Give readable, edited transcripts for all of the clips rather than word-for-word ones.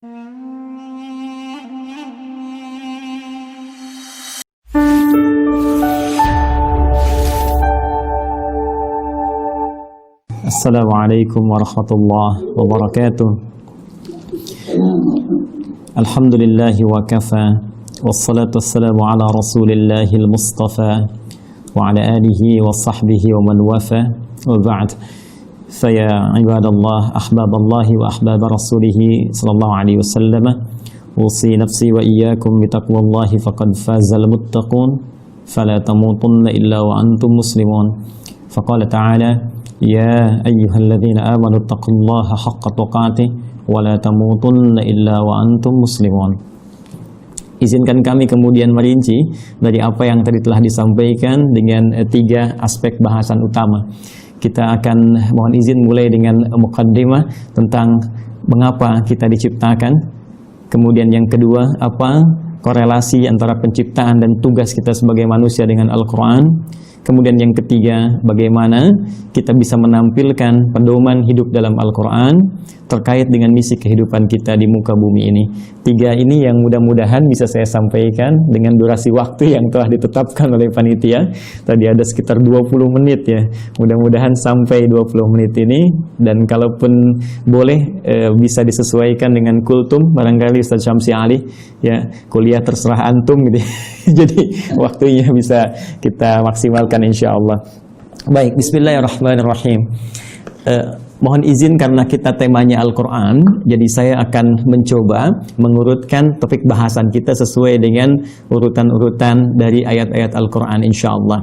Assalamualaikum warahmatullahi wabarakatuh. Alhamdulillahi wa kafa, wassalatu wassalamu ala rasulillahil mustafa wa ala alihi wa sahbihi wa man wafa, wa ba'd. Faya ibadallah, ahbaballahi wa ahbab rasulihi sallallahu alaihi wasallam, usi nafsi wa iyyakum bitaqwallahi faqad fazal muttaqun, fala tamutunna illa wa antum muslimun. Faqala ta'ala, ya ayyuhalladzina amanu taqullaha haqqa tuqatih wa la tamutunna illa wa antum muslimun. Izinkan kami kemudian merinci dari apa yang tadi telah disampaikan dengan tiga aspek bahasan utama. Kita akan mohon izin mulai dengan muqaddimah tentang mengapa kita diciptakan. Kemudian yang kedua, apa korelasi antara penciptaan dan tugas kita sebagai manusia dengan Al-Quran. Kemudian yang ketiga, bagaimana kita bisa menampilkan pedoman hidup dalam Al-Quran terkait dengan misi kehidupan kita di muka bumi ini. Tiga ini yang mudah-mudahan bisa saya sampaikan dengan durasi waktu yang telah ditetapkan oleh panitia. Tadi ada sekitar 20 menit ya. Mudah-mudahan sampai 20 menit ini. Dan kalaupun boleh bisa disesuaikan dengan kultum, barangkali Ustaz Syamsi Ali ya, kuliah terserah antum gitu. Jadi waktunya bisa kita maksimalkan insyaallah. Baik, bismillahirrahmanirrahim. Mohon izin karena kita temanya Al-Quran, jadi saya akan mencoba mengurutkan topik bahasan kita sesuai dengan urutan-urutan dari ayat-ayat Al-Quran insyaallah.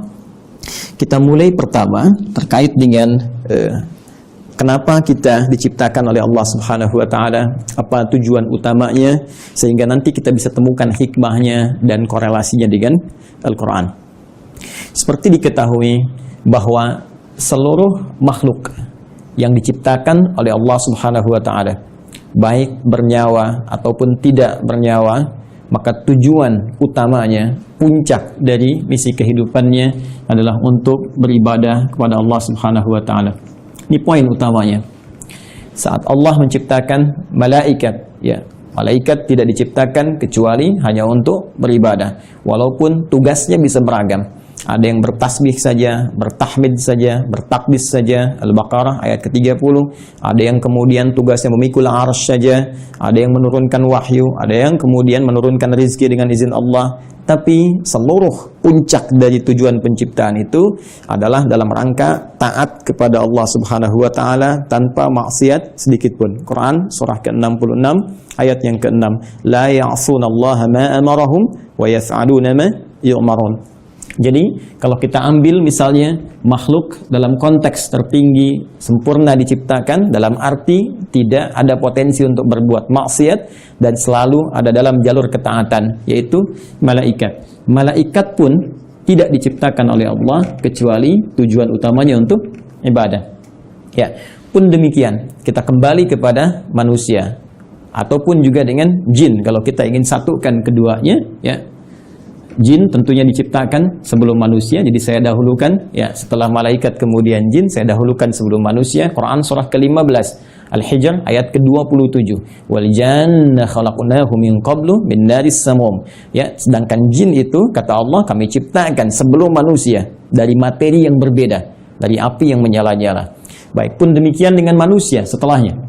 Kita mulai pertama terkait dengan kenapa kita diciptakan oleh Allah Subhanahu wa taala, apa tujuan utamanya, sehingga nanti kita bisa temukan hikmahnya dan korelasinya dengan Al-Quran. Seperti diketahui bahwa seluruh makhluk yang diciptakan oleh Allah Subhanahu wa taala, baik bernyawa ataupun tidak bernyawa, maka tujuan utamanya, puncak dari misi kehidupannya adalah untuk beribadah kepada Allah Subhanahu wa taala. Ini poin utamanya. Saat Allah menciptakan malaikat, ya, malaikat tidak diciptakan kecuali hanya untuk beribadah. Walaupun tugasnya bisa beragam. Ada yang bertasbih saja, bertahmid saja, bertakbis saja, Al-Baqarah ayat ke-30. Ada yang kemudian tugasnya memikul arsy saja, ada yang menurunkan wahyu, ada yang kemudian menurunkan rezeki dengan izin Allah. Tapi seluruh puncak dari tujuan penciptaan itu adalah dalam rangka taat kepada Allah Subhanahu wa taala tanpa maksiat sedikit pun. Quran surah ke-66 ayat yang ke-6. La ya'sunallaha ma amarahum wa yaf'aluna ma yu'marun. Jadi kalau kita ambil misalnya makhluk dalam konteks tertinggi sempurna diciptakan dalam arti tidak ada potensi untuk berbuat maksiat dan selalu ada dalam jalur ketaatan, yaitu malaikat. Malaikat pun tidak diciptakan oleh Allah kecuali tujuan utamanya untuk ibadah. Ya, pun demikian kita kembali kepada manusia ataupun juga dengan jin kalau kita ingin satukan keduanya, ya. Jin tentunya diciptakan sebelum manusia, jadi saya dahulukan ya, setelah malaikat kemudian jin, saya dahulukan sebelum manusia. Quran surah ke-15 Al-Hijr ayat ke-27. Wal janna khalaqnahu min qablu min naris samum. Ya, sedangkan jin itu kata Allah kami ciptakan sebelum manusia dari materi yang berbeda, dari api yang menyala-nyala. Baik, pun demikian dengan manusia setelahnya.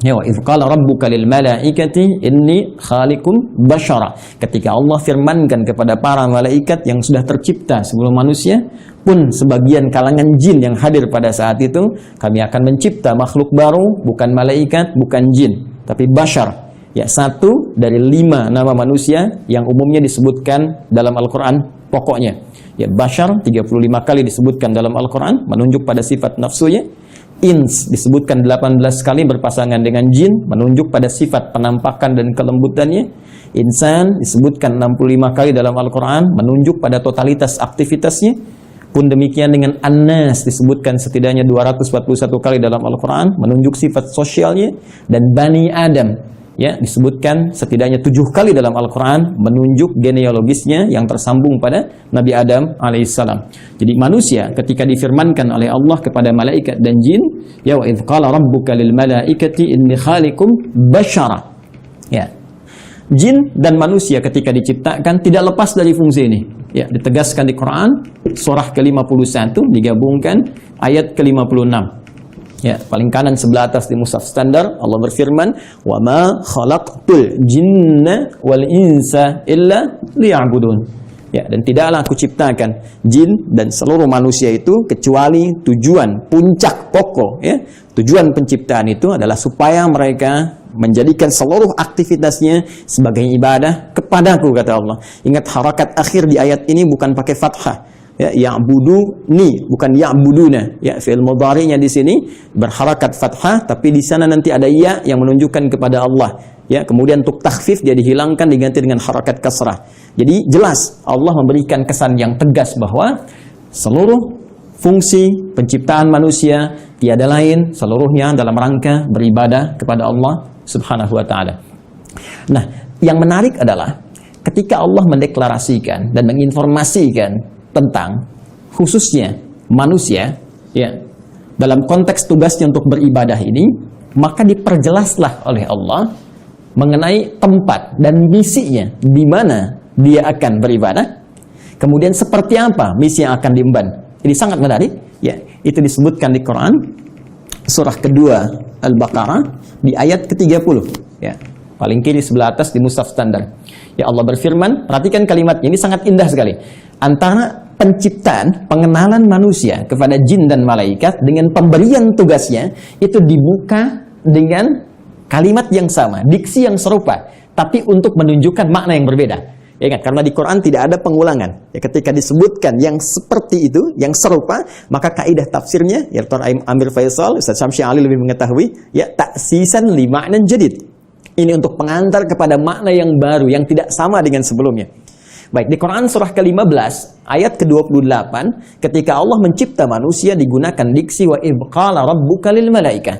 Ya, wa idz qala rabbuka lil malaikati inni khaliqum basyara. Ketika Allah firmankan kepada para malaikat yang sudah tercipta sebelum manusia, pun sebagian kalangan jin yang hadir pada saat itu, kami akan mencipta makhluk baru, bukan malaikat, bukan jin, tapi basyar. Ya, satu dari 5 nama manusia yang umumnya disebutkan dalam Al-Quran pokoknya. Ya, basyar 35 kali disebutkan dalam Al-Quran, menunjuk pada sifat nafsunya. Ins disebutkan 18 kali berpasangan dengan jin, menunjuk pada sifat penampakan dan kelembutannya. Insan disebutkan 65 kali dalam Al-Quran, menunjuk pada totalitas aktivitasnya. Pun demikian dengan An-Nas disebutkan setidaknya 241 kali dalam Al-Quran, menunjuk sifat sosialnya. Dan Bani Adam ya disebutkan setidaknya 7 kali dalam Al-Quran, menunjuk genealogisnya yang tersambung pada Nabi Adam alaihissalam. Jadi manusia ketika difirmankan oleh Allah kepada malaikat dan jin, ya wa idz qala rabbuka lil malaikati inni khaliqum basyara, Ya. Jin dan manusia ketika diciptakan tidak lepas dari fungsi ini. Ya, ditegaskan di Quran surah ke-51 digabungkan ayat ke-56. Ya, paling kanan sebelah atas di mushaf standar Allah berfirman, "Wa ma khalaqtul jinna wal insa illa liya'budun." Ya, dan tidaklah aku ciptakan jin dan seluruh manusia itu kecuali tujuan puncak pokok, ya. Tujuan penciptaan itu adalah supaya mereka menjadikan seluruh aktivitasnya sebagai ibadah kepadaku, kata Allah. Ingat harakat akhir di ayat ini bukan pakai fathah. Ya, ya'buduni bukan ya'buduna. Ya, fi'il mudhari'nya di sini berharakat fathah, tapi di sana nanti ada ya yang menunjukkan kepada Allah. Ya, kemudian untuk takhfif dia dihilangkan diganti dengan harakat kasrah. Jadi jelas Allah memberikan kesan yang tegas bahwa seluruh fungsi penciptaan manusia tiada lain seluruhnya dalam rangka beribadah kepada Allah Subhanahu wa ta'ala. Nah, yang menarik adalah ketika Allah mendeklarasikan dan menginformasikan tentang khususnya manusia, ya, dalam konteks tugasnya untuk beribadah ini, maka diperjelaslah oleh Allah mengenai tempat dan misinya di mana dia akan beribadah, kemudian seperti apa misi yang akan diemban. Ini sangat menarik, ya. Itu disebutkan di Quran surah kedua Al-Baqarah di ayat ke-30, ya. Paling kiri sebelah atas di mushaf standar. Ya, Allah berfirman, perhatikan kalimatnya, ini sangat indah sekali. Antara penciptaan, pengenalan manusia kepada jin dan malaikat dengan pemberian tugasnya itu dibuka dengan kalimat yang sama, diksi yang serupa, tapi untuk menunjukkan makna yang berbeda. Ya, ingat, karena di Quran tidak ada pengulangan. Ya, ketika disebutkan yang seperti itu, yang serupa, maka kaidah tafsirnya, ya Dr. Amir Faisal, Ustaz Syamsi Ali lebih mengetahui, ya ta'sisan li ma'nan jadid. Ini untuk pengantar kepada makna yang baru, yang tidak sama dengan sebelumnya. Baik, di Quran surah ke-15, ayat ke-28, ketika Allah mencipta manusia digunakan diksi wa ibqala rabbuka lil malaikah.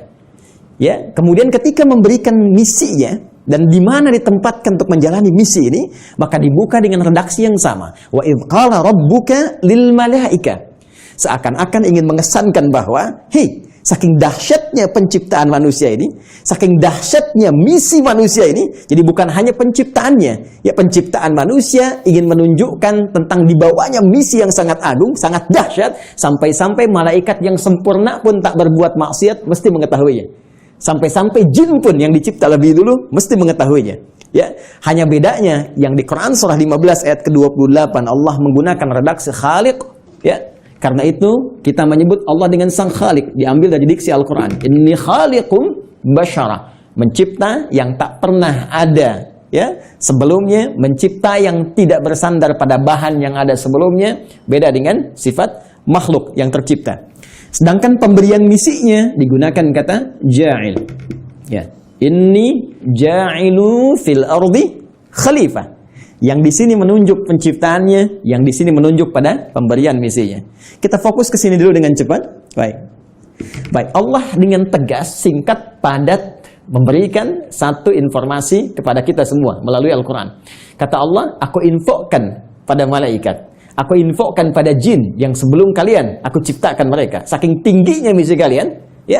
Ya, kemudian ketika memberikan misinya, dan di mana ditempatkan untuk menjalani misi ini, maka dibuka dengan redaksi yang sama. Wa idz qala rabbuka lil malaika. Seakan-akan ingin mengesankan bahwa, hei, saking dahsyatnya penciptaan manusia ini, saking dahsyatnya misi manusia ini, jadi bukan hanya penciptaannya, ya penciptaan manusia ingin menunjukkan tentang dibawanya misi yang sangat agung, sangat dahsyat, sampai-sampai malaikat yang sempurna pun tak berbuat maksiat mesti mengetahuinya. Sampai-sampai jin pun yang dicipta lebih dulu mesti mengetahuinya. Ya, hanya bedanya yang di Quran surah 15 ayat ke-28 Allah menggunakan redaksi khaliq, ya. Karena itu kita menyebut Allah dengan sang khaliq, diambil dari diksi Al-Qur'an. Inni khaliqum basyara, mencipta yang tak pernah ada, ya, sebelumnya, mencipta yang tidak bersandar pada bahan yang ada sebelumnya, beda dengan sifat makhluk yang tercipta. Sedangkan pemberian misinya digunakan kata ja'il. Ya, inni ja'ilu fil ardi khalifah. Yang di sini menunjuk penciptaannya, yang di sini menunjuk pada pemberian misinya. Kita fokus ke sini dulu dengan cepat. Baik. Baik, Allah dengan tegas, singkat, padat memberikan satu informasi kepada kita semua melalui Al-Qur'an. Kata Allah, aku infokan pada malaikat. Aku infokan pada jin yang sebelum kalian aku ciptakan mereka. Saking tingginya misi kalian, ya.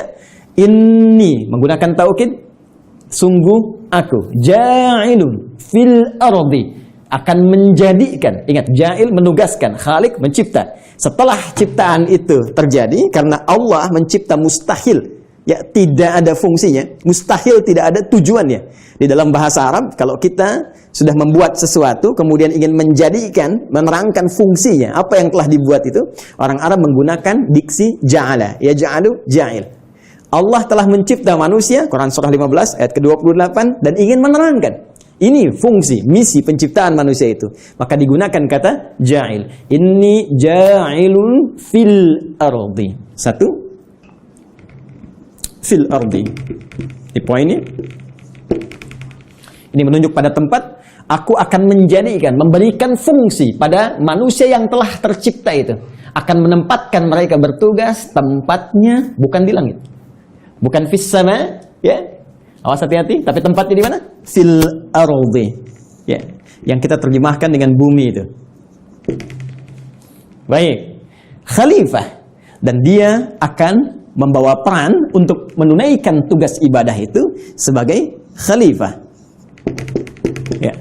Ini menggunakan taukid, sungguh aku ja'ilun fil ardi, akan menjadikan. Ingat, ja'il menugaskan, khalik mencipta. Setelah ciptaan itu terjadi, karena Allah mencipta mustahil, ya, tidak ada fungsinya, mustahil tidak ada tujuannya. Di dalam bahasa Arab, kalau kita sudah membuat sesuatu, kemudian ingin menjadikan, menerangkan fungsinya, apa yang telah dibuat itu, orang Arab menggunakan diksi ja'ala, ya ja'alu, ja'il. Allah telah mencipta manusia, Quran surah 15 ayat ke-28, dan ingin menerangkan, ini fungsi, misi penciptaan manusia itu. Maka digunakan kata ja'il. Inni ja'ilun fil ardi. Satu, fil ardi. Di poin ini. Ini menunjuk pada tempat, aku akan menjadikan, memberikan fungsi pada manusia yang telah tercipta itu. Akan menempatkan mereka bertugas, tempatnya bukan di langit. Bukan fis sama, ya. Awas hati-hati, tapi tempatnya di mana? Fil ardi. Ya, yang kita terjemahkan dengan bumi itu. Baik. Khalifah, dan dia akan membawa peran untuk menunaikan tugas ibadah itu sebagai khalifah. Ya.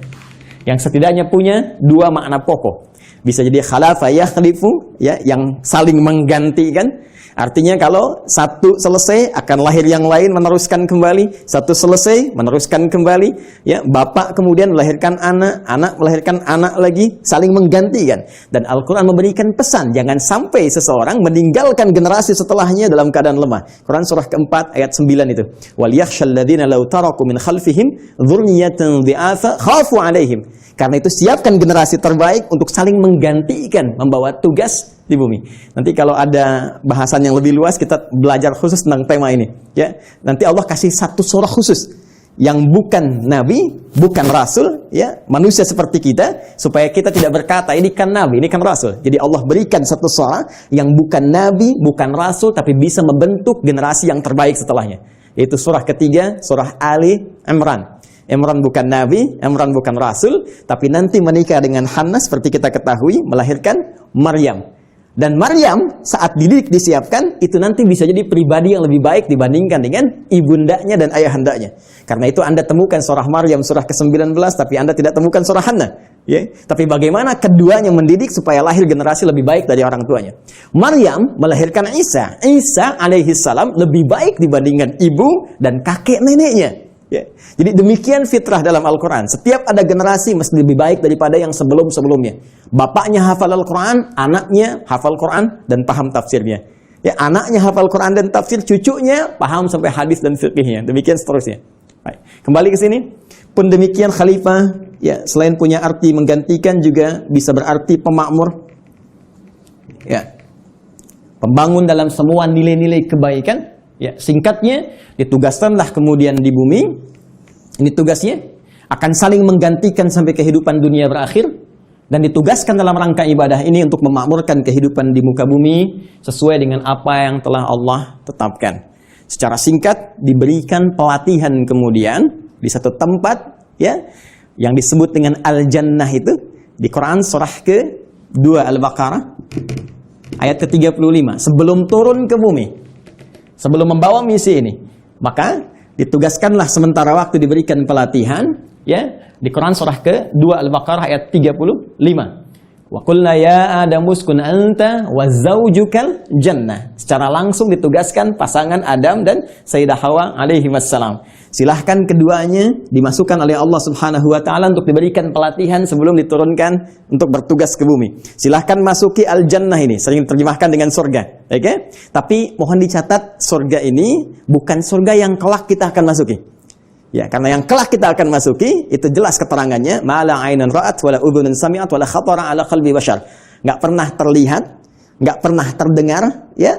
Yang setidaknya punya dua makna pokok. Bisa jadi khalafa yakhlifu, ya, yang saling menggantikan. Artinya kalau satu selesai akan lahir yang lain meneruskan kembali, satu selesai meneruskan kembali, ya, bapak kemudian melahirkan anak, anak melahirkan anak lagi, saling menggantikan. Dan Al-Qur'an memberikan pesan jangan sampai seseorang meninggalkan generasi setelahnya dalam keadaan lemah. Quran surah keempat ayat 9 itu. Wal yakhshal ladzina law taraku min khalfihim dzurriyyatan dhi'afa khafu 'alaihim. Karena itu siapkan generasi terbaik untuk saling menggantikan membawa tugas di bumi. Nanti kalau ada bahasan yang lebih luas kita belajar khusus tentang tema ini, ya. Nanti Allah kasih satu surah khusus yang bukan nabi, bukan rasul, ya, manusia seperti kita, supaya kita tidak berkata ini kan nabi, ini kan rasul. Jadi Allah berikan satu surah yang bukan nabi, bukan rasul, tapi bisa membentuk generasi yang terbaik setelahnya. Yaitu surah ketiga, surah Ali Imran. Imran bukan nabi, Imran bukan rasul, tapi nanti menikah dengan Hannah seperti kita ketahui, melahirkan Maryam. Dan Maryam saat dididik disiapkan, itu nanti bisa jadi pribadi yang lebih baik dibandingkan dengan ibundanya dan ayahandanya. Karena itu Anda temukan surah Maryam surah ke-19, tapi Anda tidak temukan surah Hannah. Ya, tapi bagaimana keduanya mendidik supaya lahir generasi lebih baik dari orang tuanya. Maryam melahirkan Isa. Isa alaihi salam lebih baik dibandingkan ibu dan kakek neneknya. Ya. Jadi demikian fitrah dalam Al-Quran. Setiap ada generasi mesti lebih baik daripada yang sebelum-sebelumnya. Bapaknya hafal Al-Quran, anaknya hafal Quran dan paham tafsirnya. Ya, anaknya hafal Quran dan tafsir, cucunya paham sampai hadis dan fiqhnya. Demikian seterusnya. Baik. Kembali ke sini. Pun demikian khalifah, ya, selain punya arti menggantikan juga bisa berarti pemakmur. Ya. Pembangun dalam semua nilai-nilai kebaikan. Ya, singkatnya ditugaskanlah kemudian di bumi. Ini tugasnya akan saling menggantikan sampai kehidupan dunia berakhir, dan ditugaskan dalam rangka ibadah ini untuk memakmurkan kehidupan di muka bumi sesuai dengan apa yang telah Allah tetapkan. Secara singkat diberikan pelatihan kemudian di satu tempat, ya, yang disebut dengan Al-Jannah itu di Quran surah ke-2 Al-Baqarah ayat ke-35. Sebelum turun ke bumi, sebelum membawa misi ini, maka ditugaskanlah sementara waktu diberikan pelatihan, ya, di Quran surah ke-2 Al-Baqarah ayat 35. Wa qulna ya Adamu uskun anta wa zaujukal jannah. Secara langsung ditugaskan pasangan Adam dan Sayyidah Hawa alaihi wassalam. Silahkan keduanya dimasukkan oleh Allah Subhanahu wa taala untuk diberikan pelatihan sebelum diturunkan untuk bertugas ke bumi. Silahkan masuki al-jannah ini, sering terjemahkan dengan surga, oke? Okay? Tapi mohon dicatat, surga ini bukan surga yang kelak kita akan masuki. Ya, karena yang kelak kita akan masuki itu jelas keterangannya, ma la 'ainan ra'at wa la udhunun sami'at wa la khatara 'ala qalbi bashar. Enggak pernah terlihat, enggak pernah terdengar, ya.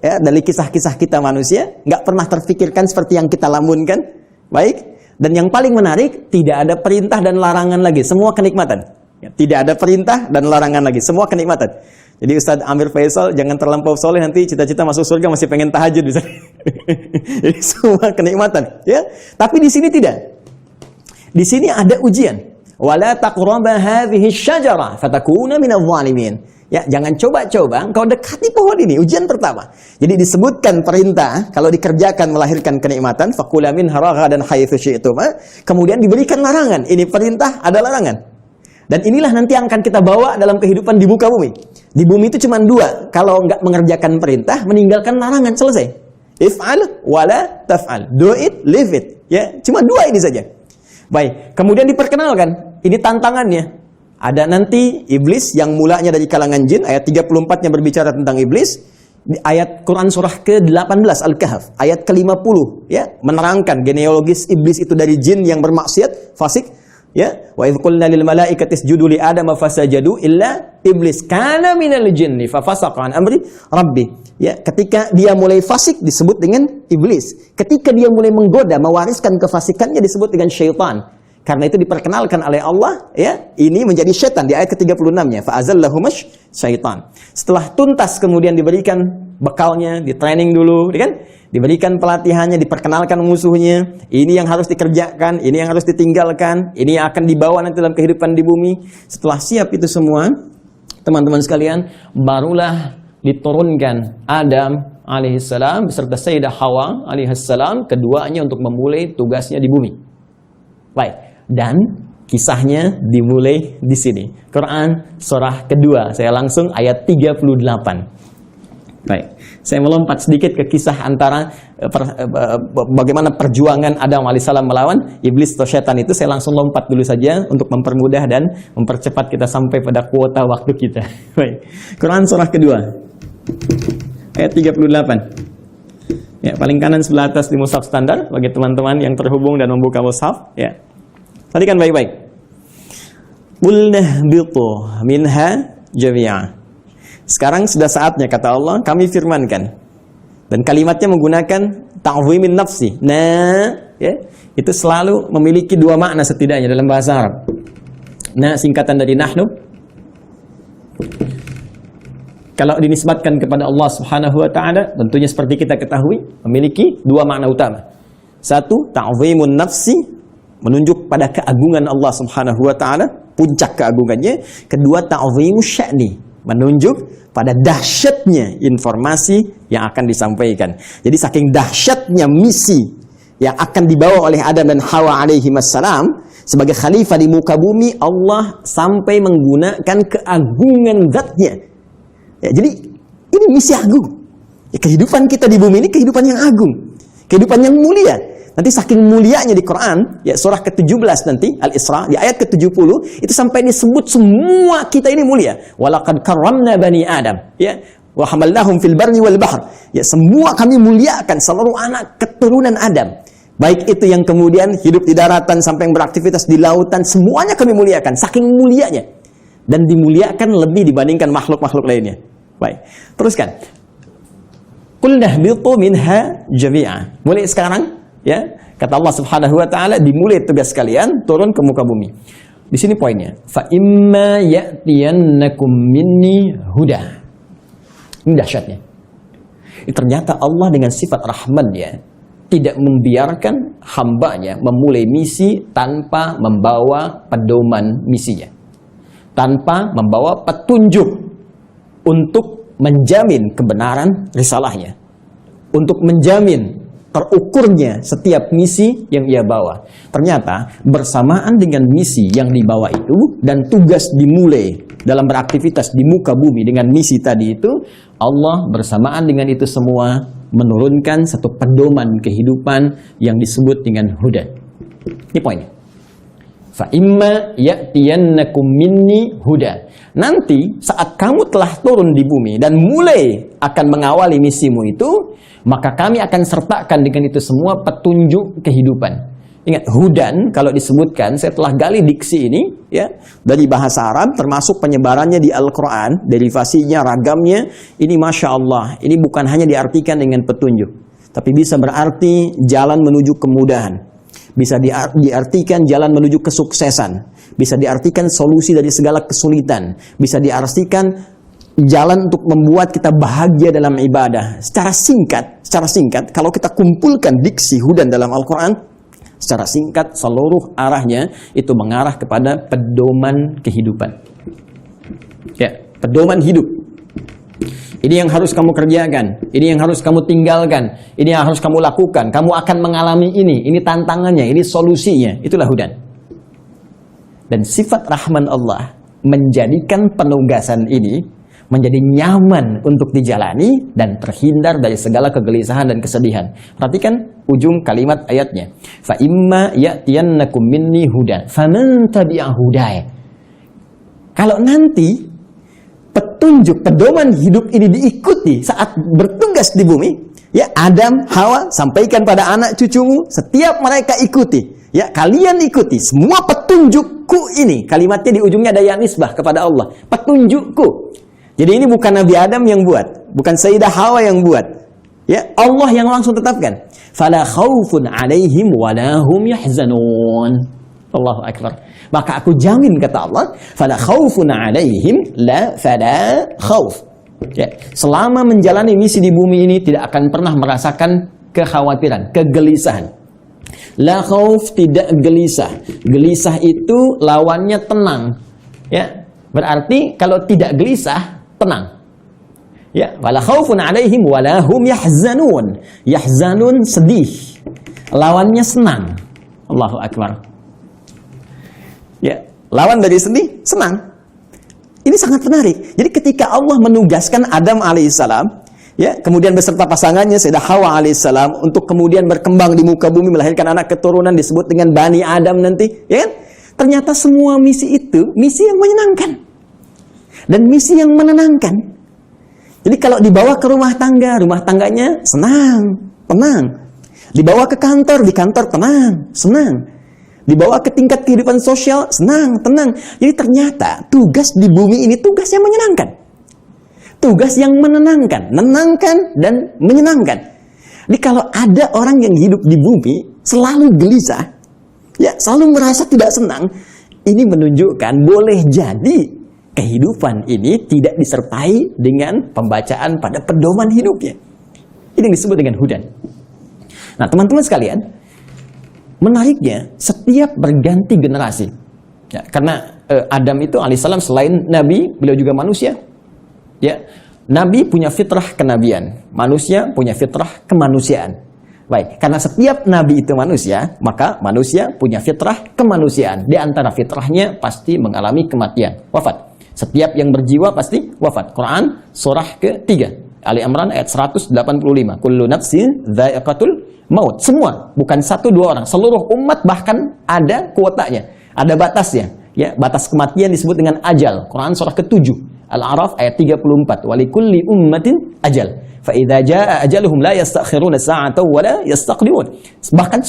Ya, dari kisah-kisah kita manusia, nggak pernah terfikirkan seperti yang kita lamunkan. Baik, dan yang paling menarik, tidak ada perintah dan larangan lagi, semua kenikmatan. Ya, tidak ada perintah dan larangan lagi, semua kenikmatan. Jadi Ustadz Amir Faisal jangan terlampau soleh, nanti cita-cita masuk surga masih pengen tahajud bisa. Jadi semua kenikmatan, ya. Tapi di sini tidak. Di sini ada ujian. Wala taqraba hadhihi syajarah fatakuna minadh dhalimin. Ya, jangan coba-coba engkau dekati pohon ini, ujian pertama. Jadi disebutkan perintah, kalau dikerjakan melahirkan kenikmatan, fakula minha ragadan haitsu syi'tuma. Kemudian diberikan larangan, ini perintah, ada larangan. Dan inilah nanti yang akan kita bawa dalam kehidupan di muka bumi. Di bumi itu cuma dua, kalau enggak mengerjakan perintah, meninggalkan larangan, selesai. If'al wala taf'al. Do it, leave it. Ya, cuma dua ini saja. Baik, kemudian diperkenalkan, ini tantangannya. Ada nanti iblis yang mulanya dari kalangan jin, ayat 34-nya berbicara tentang iblis. Di ayat Quran surah ke-18 Al-Kahf, ayat ke-50, ya, menerangkan genealogis iblis itu dari jin yang bermaksiat, fasik, ya. Wa idz qulna lil malaikati isjudu li adama fasajadu illa iblis kana minal jinni fa fasaqa an amri rabbi. Ya, ketika dia mulai fasik disebut dengan iblis. Ketika dia mulai menggoda, mewariskan kefasikannya disebut dengan syaitan. Karena itu diperkenalkan oleh Allah, ya, ini menjadi syaitan di ayat ke-36-nya. Fa'azallahumash syaitan. Setelah tuntas kemudian diberikan bekalnya, di training dulu, kan? Diberikan pelatihannya, diperkenalkan musuhnya. Ini yang harus dikerjakan, ini yang harus ditinggalkan, ini yang akan dibawa nanti dalam kehidupan di bumi. Setelah siap itu semua, teman-teman sekalian, barulah diturunkan Adam alaihissalam beserta Sayyidah Hawa alaihissalam, keduanya untuk memulai tugasnya di bumi. Baik. Dan Kisahnya dimulai di sini. Quran surah kedua. Saya langsung ayat 38. Baik. Saya melompat sedikit ke kisah antara bagaimana perjuangan Adam alaihissalam melawan iblis atau setan itu. Saya langsung lompat dulu saja untuk mempermudah dan mempercepat kita sampai pada kuota waktu kita. Baik. Quran surah kedua. Ayat 38. Ya, paling kanan sebelah atas di mushaf standar bagi teman-teman yang terhubung dan membuka mushaf, ya. Perhatikan baik-baik. Qulna bitu minha jami'a. Sekarang sudah saatnya, kata Allah, kami firmankan. Dan kalimatnya menggunakan ta'zimin nafsi. Nah, ya, itu selalu memiliki dua makna setidaknya dalam bahasa Arab. Nah, singkatan dari nahnu. Kalau dinisbatkan kepada Allah Subhanahu wa taala, tentunya seperti kita ketahui, memiliki dua makna utama. Satu, ta'zimun nafsi, menunjuk pada keagungan Allah Subhanahu wa taala, puncak keagungannya. Kedua, ta'zimus sya'ni, menunjuk pada dahsyatnya informasi yang akan disampaikan. Jadi saking dahsyatnya misi yang akan dibawa oleh Adam dan Hawa alaihi wassalam sebagai khalifah di muka bumi, Allah sampai menggunakan keagungan zatnya. Ya, jadi ini misi agung. Ya, kehidupan kita di bumi ini kehidupan yang agung, kehidupan yang mulia. Nanti saking mulianya di Quran, ya surah ke-17 nanti Al-Isra di ayat ke-70 itu sampai disebut semua kita ini mulia. Walaqad karramna bani Adam, ya, wa hamalnahum fil barri wal bahr. Ya, semua kami muliakan seluruh anak keturunan Adam. Baik itu yang kemudian hidup di daratan sampai yang beraktivitas di lautan, semuanya kami muliakan saking mulianya. Dan dimuliakan lebih dibandingkan makhluk-makhluk lainnya. Baik, teruskan. Qul nahbitu minha jami'a. Mulai sekarang, ya, kata Allah Subhanahu wa taala, dimulai tugas kalian turun ke muka bumi. Di sini poinnya. Fa imma ya'tiyannakum minni huda. Ini dahsyatnya. Ternyata Allah dengan sifat Rahman-Nya tidak membiarkan hambanya memulai misi tanpa membawa pedoman misinya, tanpa membawa petunjuk untuk menjamin kebenaran risalahnya, untuk menjamin terukurnya setiap misi yang ia bawa. Ternyata bersamaan dengan misi yang dibawa itu dan tugas dimulai dalam beraktivitas di muka bumi dengan misi tadi itu, Allah bersamaan dengan itu semua menurunkan satu pedoman kehidupan yang disebut dengan huda. Ini poinnya. Fa imma ya'tiyannakum minni huda. Nanti saat kamu telah turun di bumi dan mulai akan mengawali misimu itu, maka kami akan sertakan dengan itu semua petunjuk kehidupan. Ingat, hudan kalau disebutkan, saya telah gali diksi ini, ya, dari bahasa Arab, termasuk penyebarannya di Al-Quran, derivasinya, ragamnya, ini Masya Allah, ini bukan hanya diartikan dengan petunjuk, tapi bisa berarti jalan menuju kemudahan. Bisa diartikan jalan menuju kesuksesan, bisa diartikan solusi dari segala kesulitan, bisa diartikan jalan untuk membuat kita bahagia dalam ibadah. Secara singkat, kalau kita kumpulkan diksi hudan dalam Al-Quran, secara singkat seluruh arahnya itu mengarah kepada pedoman kehidupan. Ya, pedoman hidup. Ini yang harus kamu kerjakan, ini yang harus kamu tinggalkan, ini yang harus kamu lakukan. Kamu akan mengalami ini tantangannya, ini solusinya. Itulah hudan. Dan sifat Rahman Allah menjadikan penugasan ini menjadi nyaman untuk dijalani dan terhindar dari segala kegelisahan dan kesedihan. Perhatikan ujung kalimat ayatnya. Fa imma ya'tiyannakum minni hudan faman tabi'a hudaya. Kalau nanti petunjuk, pedoman hidup ini diikuti saat bertugas di bumi, ya, Adam, Hawa, sampaikan pada anak cucumu, setiap mereka ikuti, ya, kalian ikuti semua petunjukku ini. Kalimatnya di ujungnya ada ya nisbah kepada Allah, petunjukku. Jadi ini bukan Nabi Adam yang buat, bukan Sayyidah Hawa yang buat, ya, Allah yang langsung tetapkan. Fala khaufun alaihim wala hum yahzanun. Allahu akbar. Maka aku jamin, kata Allah, fala khaufun alaihim la fala khauf. Ya, selama menjalani misi di bumi ini tidak akan pernah merasakan kekhawatiran, kegelisahan. La khauf, tidak gelisah. Gelisah itu lawannya tenang. Ya, berarti kalau tidak gelisah, tenang. Ya, wala khaufun alaihim wala hum yahzanun. Yahzanun, sedih. Lawannya senang. Allahu akbar. Ya, lawan dari sedih, senang. Ini sangat menarik. Jadi ketika Allah menugaskan Adam alaihissalam, ya, kemudian beserta pasangannya Sayyidah Hawa alaihissalam untuk kemudian berkembang di muka bumi, melahirkan anak keturunan disebut dengan Bani Adam nanti, ya kan? Ternyata semua misi itu misi yang menyenangkan dan misi yang menenangkan. Jadi kalau dibawa ke rumah tangganya senang, tenang. Dibawa ke kantor, di kantor tenang, senang. Dibawa ke tingkat kehidupan sosial, senang, tenang. Jadi ternyata tugas di bumi ini tugas yang menyenangkan. Tugas yang menenangkan, menenangkan dan menyenangkan. Jadi kalau ada orang yang hidup di bumi selalu gelisah, ya selalu merasa tidak senang, ini menunjukkan boleh jadi kehidupan ini tidak disertai dengan pembacaan pada pedoman hidupnya. Ini yang disebut dengan hudan. Nah, teman-teman sekalian, menariknya setiap berganti generasi, ya, karena Adam itu alaihissalam selain nabi, beliau juga manusia. Ya, nabi punya fitrah kenabian, manusia punya fitrah kemanusiaan. Baik, karena setiap nabi itu manusia, maka manusia punya fitrah kemanusiaan. Di antara fitrahnya pasti mengalami kematian, wafat. Setiap yang berjiwa pasti wafat. Quran surah ke-3, Ali Imran ayat 185. Kullu nafsin dha'iqatul maut. Semua, bukan 1-2 orang, seluruh umat bahkan ada kuotanya, ada batasnya. Ya, batas kematian disebut dengan ajal. Quran surah ke-7, Al-A'raf ayat 34. Walikulli ummatin ajal. Fa idza jaa ajaluhum la yastakhiruna sa'atan wa la yastaqdimun. Bahkan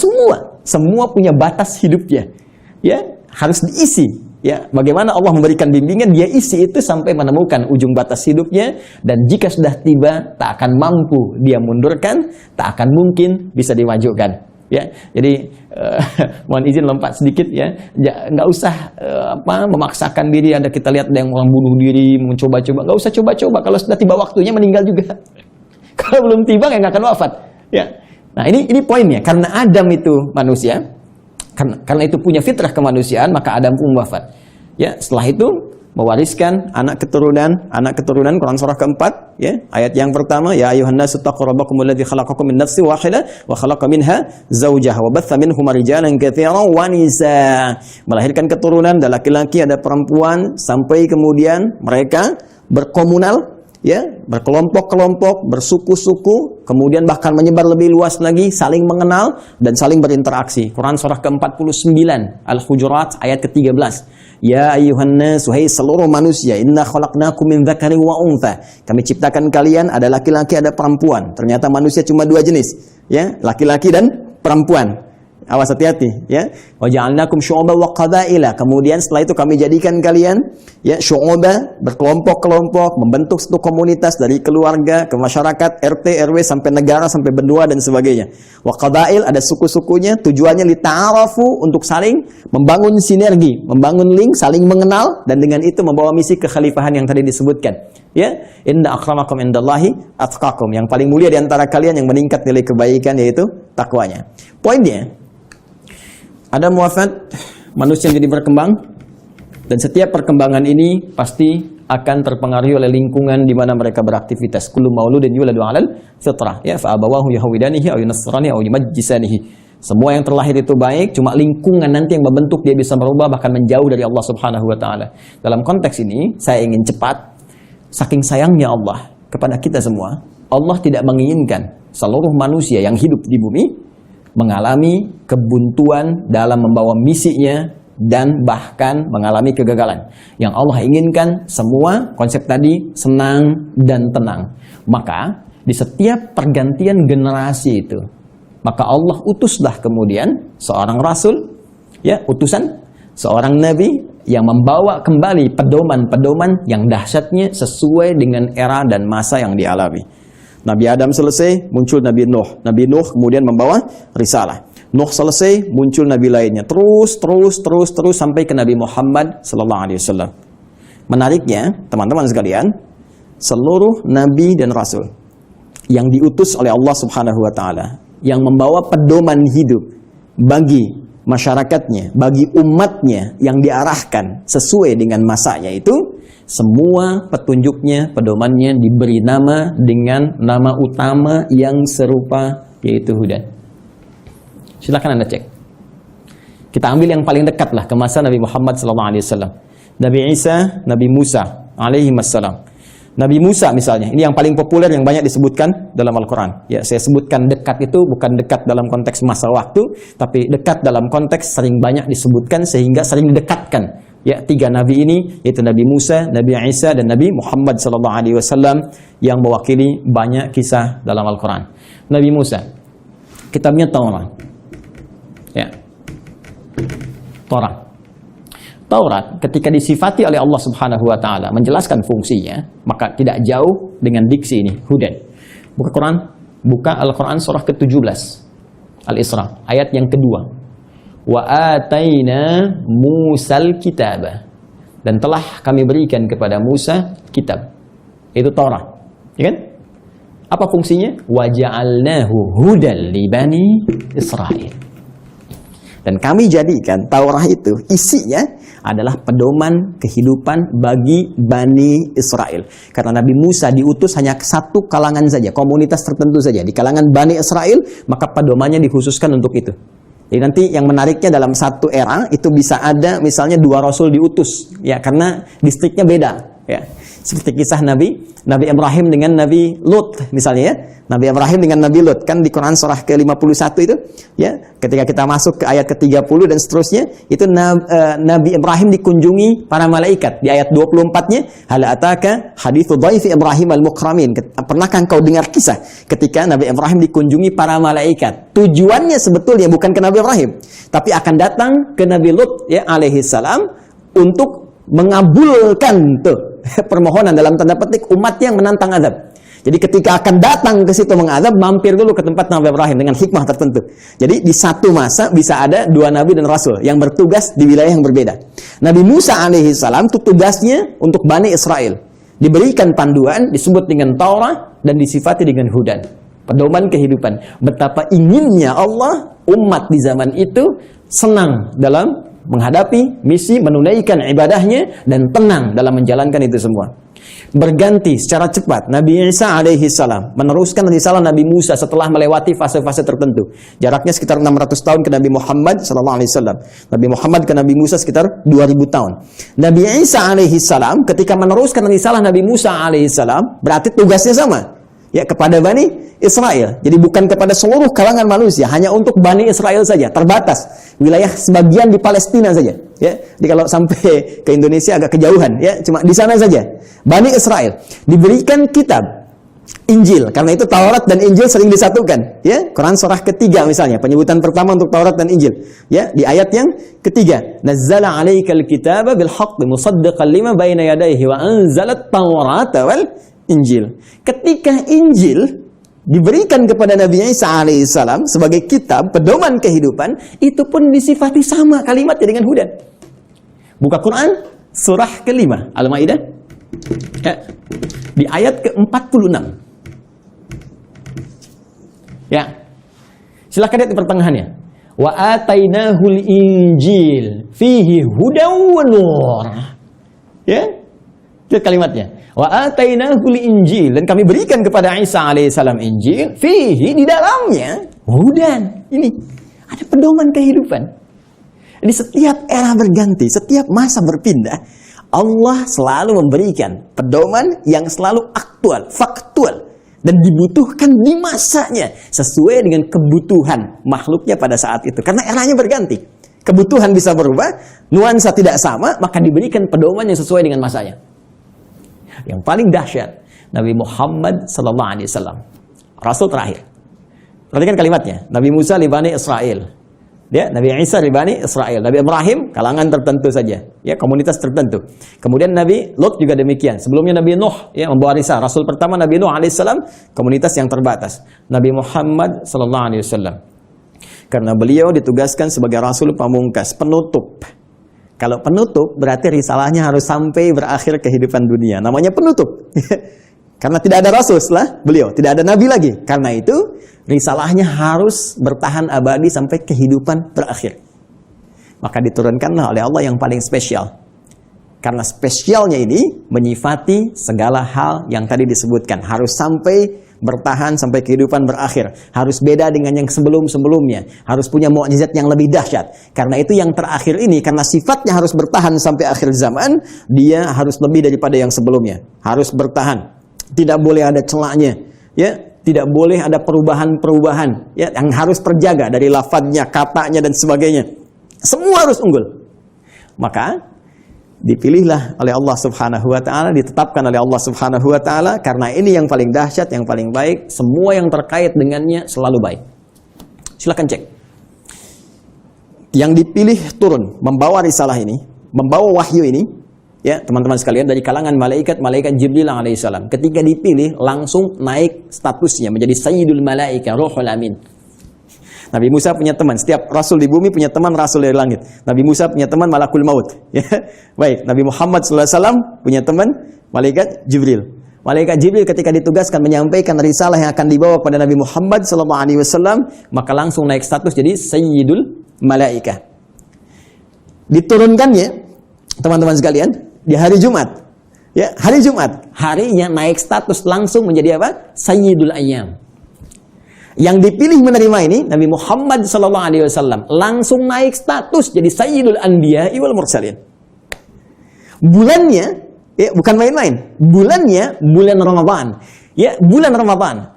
semua punya batas hidupnya. Ya, harus diisi. Ya, bagaimana Allah memberikan bimbingan, dia isi itu sampai menemukan ujung batas hidupnya, dan jika sudah tiba tak akan mampu dia mundurkan, tak akan mungkin bisa dimajukan. Ya, jadi mohon izin lompat sedikit ya, nggak usah memaksakan diri. Ada kita lihat ada yang orang bunuh diri, mencoba-coba, nggak usah coba-coba. Kalau sudah tiba waktunya meninggal juga. Kalau belum tiba nggak akan wafat. Ya, nah ini poinnya. Karena Adam itu manusia. Karena itu punya fitrah kemanusiaan, maka Adam pun wafat. Ya, setelah itu mewariskan anak keturunan Quran surah ke-4, ya, ayat yang pertama, ya ayuhan nasu taqu rabbakumul ladzi khalaqakum min nafsin wahidah wa khalaqa minha zawjaha wa batha minhuma rijalan katsiran wa nisaa. Melahirkan keturunan, ada laki-laki, ada perempuan, sampai kemudian mereka berkomunal, ya, berkelompok-kelompok, bersuku-suku, kemudian bahkan menyebar lebih luas lagi, saling mengenal dan saling berinteraksi. Quran surah ke-49, Al-Hujurat ayat ke-13. Ya ayyuhan nas, wahai seluruh manusia, inna khalaqnakum min dzakarin wa untha. Kami ciptakan kalian, ada laki-laki, ada perempuan. Ternyata manusia cuma 2 jenis, ya, laki-laki dan perempuan. Awas, hati-hati, ya. Wa ja'alnakum syu'uban wa qabaila. Kemudian setelah itu kami jadikan kalian, ya, syu'uba, berkelompok-kelompok, membentuk satu komunitas dari keluarga ke masyarakat, RT, RW sampai negara sampai benua dan sebagainya. Wa qabail, ada suku-sukunya, tujuannya lita'arafu, untuk saling membangun sinergi, membangun link, saling mengenal, dan dengan itu membawa misi kekhalifahan yang tadi disebutkan. Ya, inna akramakum indallahi atqakum. Yang paling mulia di antara kalian yang meningkat nilai kebaikan yaitu takwanya. Poinnya, Adam wafat, manusia jadi berkembang, dan setiap perkembangan ini pasti akan terpengaruhi oleh lingkungan di mana mereka beraktivitas. Kullu mauludin yuladu 'alal fitrah, ya, fa abawahu yahwidanihi aw yunasranihi aw yumajjisanihi. Semua yang terlahir itu baik, cuma lingkungan nanti yang membentuk dia bisa berubah bahkan menjauh dari Allah Subhanahu wa taala. Dalam konteks ini, saya ingin cepat, saking sayangnya Allah kepada kita semua, Allah tidak menginginkan seluruh manusia yang hidup di bumi mengalami kebuntuan dalam membawa misinya dan bahkan mengalami kegagalan. Yang Allah inginkan semua konsep tadi senang dan tenang. Maka di setiap pergantian generasi itu, maka Allah utuslah kemudian seorang rasul, ya, utusan, seorang nabi yang membawa kembali pedoman-pedoman yang dahsyatnya sesuai dengan era dan masa yang dialami. Nabi Adam selesai, muncul Nabi Nuh. Nabi Nuh kemudian membawa risalah. Nuh selesai, muncul Nabi lainnya. Terus sampai ke Nabi Muhammad sallallahu alaihi wasallam. Menariknya, teman-teman sekalian, seluruh Nabi dan Rasul yang diutus oleh Allah Subhanahu wa taala, yang membawa pedoman hidup bagi masyarakatnya, bagi umatnya yang diarahkan sesuai dengan masanya itu, semua petunjuknya, pedomannya diberi nama dengan nama utama yang serupa, yaitu hudan. Silakan Anda cek. Kita ambil yang paling dekat lah ke masa Nabi Muhammad SAW. Nabi Isa, Nabi Musa alaihi wassalam. Nabi Musa misalnya, ini yang paling populer yang banyak disebutkan dalam Al-Quran. Ya, saya sebutkan dekat itu bukan dekat dalam konteks masa waktu, tapi dekat dalam konteks sering banyak disebutkan sehingga sering didekatkan. Ya, 3 nabi ini yaitu Nabi Musa, Nabi Isa dan Nabi Muhammad SAW yang mewakili banyak kisah dalam Al-Quran. Nabi Musa, kitabnya Taurat. Ya. Taurat ketika disifati oleh Allah Subhanahu wa taala menjelaskan fungsinya, maka tidak jauh dengan diksi ini, hudan. Buka Al-Qur'an surah ke-17. Al-Isra, ayat yang kedua. Wa ataina Musal kitaba. Dan telah kami berikan kepada Musa kitab. Itu Taurat. Ya kan? Apa fungsinya? Wa ja'alnahu hudan li bani Israil. Dan kami jadikan Taurat itu isinya adalah pedoman kehidupan bagi Bani Israel. Karena Nabi Musa diutus hanya satu kalangan saja, komunitas tertentu saja. Di kalangan Bani Israel, maka pedomannya dikhususkan untuk itu. Jadi nanti yang menariknya dalam satu era, itu bisa ada misalnya 2 rasul diutus. Ya, karena distriknya beda. Ya. Seperti kisah Nabi Ibrahim dengan Nabi Lut misalnya ya. Nabi Ibrahim dengan Nabi Lut kan di Quran surah ke-51 itu ya, ketika kita masuk ke ayat ke-30 dan seterusnya itu Nabi Ibrahim dikunjungi para malaikat. Di ayat 24-nya hal ataka haditsu dhaifi Ibrahim al-mukramin. Pernahkah engkau dengar kisah ketika Nabi Ibrahim dikunjungi para malaikat? Tujuannya sebetulnya bukan ke Nabi Ibrahim, tapi akan datang ke Nabi Lut ya alaihi salam untuk mengabulkan tuh permohonan dalam tanda petik umat yang menantang azab. Jadi ketika akan datang ke situ mengadab, mampir dulu ke tempat Nabi Ibrahim dengan hikmah tertentu. Jadi di satu masa bisa ada 2 nabi dan rasul yang bertugas di wilayah yang berbeda. Nabi Musa alaihi salam itu tugasnya untuk Bani Israel. Diberikan panduan disebut dengan Taurat dan disifati dengan hudan. Pedoman kehidupan. Betapa inginnya Allah umat di zaman itu senang dalam menghadapi misi, menunaikan ibadahnya dan tenang dalam menjalankan itu semua. Berganti secara cepat Nabi Isa alaihi salam meneruskan risalah Nabi Musa setelah melewati fase-fase tertentu. Jaraknya sekitar 600 tahun ke Nabi Muhammad sallallahu alaihi wasallam. Nabi Muhammad ke Nabi Musa sekitar 2000 tahun. Nabi Isa alaihi salam ketika meneruskan risalah Nabi Musa alaihi salam berarti tugasnya sama. Ya, kepada Bani Israel. Jadi bukan kepada seluruh kalangan manusia, hanya untuk Bani Israel saja, terbatas. Wilayah sebagian di Palestina saja. Ya, jadi kalau sampai ke Indonesia agak kejauhan, ya, cuma di sana saja. Bani Israel diberikan kitab Injil, karena itu Taurat dan Injil sering disatukan. Ya, Quran surah ketiga misalnya, penyebutan pertama untuk Taurat dan Injil. Ya, di ayat yang ketiga, Nazzala 'alaikal kitaba bil haqqi musaddiqan lima baina yadayhi wa anzalat Taurata wal Injil. Ketika Injil diberikan kepada Nabi Isa alaihissalam sebagai kitab pedoman kehidupan, itu pun disifati sama kalimatnya dengan hudan. Buka Quran surah ke-5 Al-Maidah ya, di ayat ke-46. Ya, silakan lihat di pertengahannya. Wa atainahul injil fihi hudaw wa nur. Ya, lihat kalimatnya. Wa atainahul injil, dan kami berikan kepada Isa alaihissalam Injil, fihi, di dalamnya hudan. Ini ada pedoman kehidupan. Jadi setiap era berganti, setiap masa berpindah, Allah selalu memberikan pedoman yang selalu aktual, faktual, dan dibutuhkan di masanya sesuai dengan kebutuhan makhluknya pada saat itu. Karena eranya berganti, kebutuhan bisa berubah, nuansa tidak sama, maka diberikan pedoman yang sesuai dengan masanya. Yang paling dahsyat, Nabi Muhammad sallallahu alaihi wasallam, rasul terakhir. Perhatikan kalimatnya. Nabi Musa li Bani Israel. Ya, Nabi Isa li Bani Israel. Nabi Ibrahim kalangan tertentu saja, ya, komunitas tertentu. Kemudian Nabi Lut juga demikian. Sebelumnya Nabi Nuh, ya, membawa risalah. Rasul pertama Nabi Nuh alaihissalam, komunitas yang terbatas. Nabi Muhammad sallallahu alaihi wasallam, karena beliau ditugaskan sebagai rasul pamungkas, penutup. Kalau penutup berarti risalahnya harus sampai berakhir kehidupan dunia. Namanya penutup. Karena tidak ada rasul setelah beliau, tidak ada nabi lagi. Karena itu risalahnya harus bertahan abadi sampai kehidupan berakhir. Maka diturunkanlah oleh Allah yang paling spesial. Karena spesialnya ini menyifati segala hal yang tadi disebutkan. Harus sampai bertahan sampai kehidupan berakhir. Harus beda dengan yang sebelum-sebelumnya. Harus punya mukjizat yang lebih dahsyat. Karena itu yang terakhir ini, karena sifatnya harus bertahan sampai akhir zaman, dia harus lebih daripada yang sebelumnya. Harus bertahan. Tidak boleh ada celahnya. Ya, tidak boleh ada perubahan-perubahan. Ya, yang harus terjaga dari lafadznya, katanya dan sebagainya. Semua harus unggul. Maka dipilihlah oleh Allah Subhanahu wa taala, ditetapkan oleh Allah Subhanahu wa taala karena ini yang paling dahsyat, yang paling baik, semua yang terkait dengannya selalu baik. Silakan cek. Yang dipilih turun membawa risalah ini, membawa wahyu ini, ya teman-teman sekalian, dari kalangan malaikat Jibril alaihissalam. Ketika dipilih langsung naik statusnya menjadi Sayyidul Malaika, Ruhul Amin. Nabi Musa punya teman, setiap rasul di bumi punya teman rasul dari langit. Nabi Musa punya teman Malakul Maut. Ya. Baik, Nabi Muhammad SAW punya teman malaikat Jibril. Malaikat Jibril ketika ditugaskan menyampaikan risalah yang akan dibawa kepada Nabi Muhammad SAW, maka langsung naik status jadi Sayyidul Malaika. Diturunkannya, teman-teman sekalian, di hari Jumat. Ya, hari Jumat, harinya naik status langsung menjadi apa? Sayyidul Ayyam. Yang dipilih menerima ini Nabi Muhammad SAW langsung naik status jadi Sayyidul Anbiya wal Mursalin. Bulannya, ya bukan main-main. Bulannya bulan Ramadan. Ya, bulan Ramadan.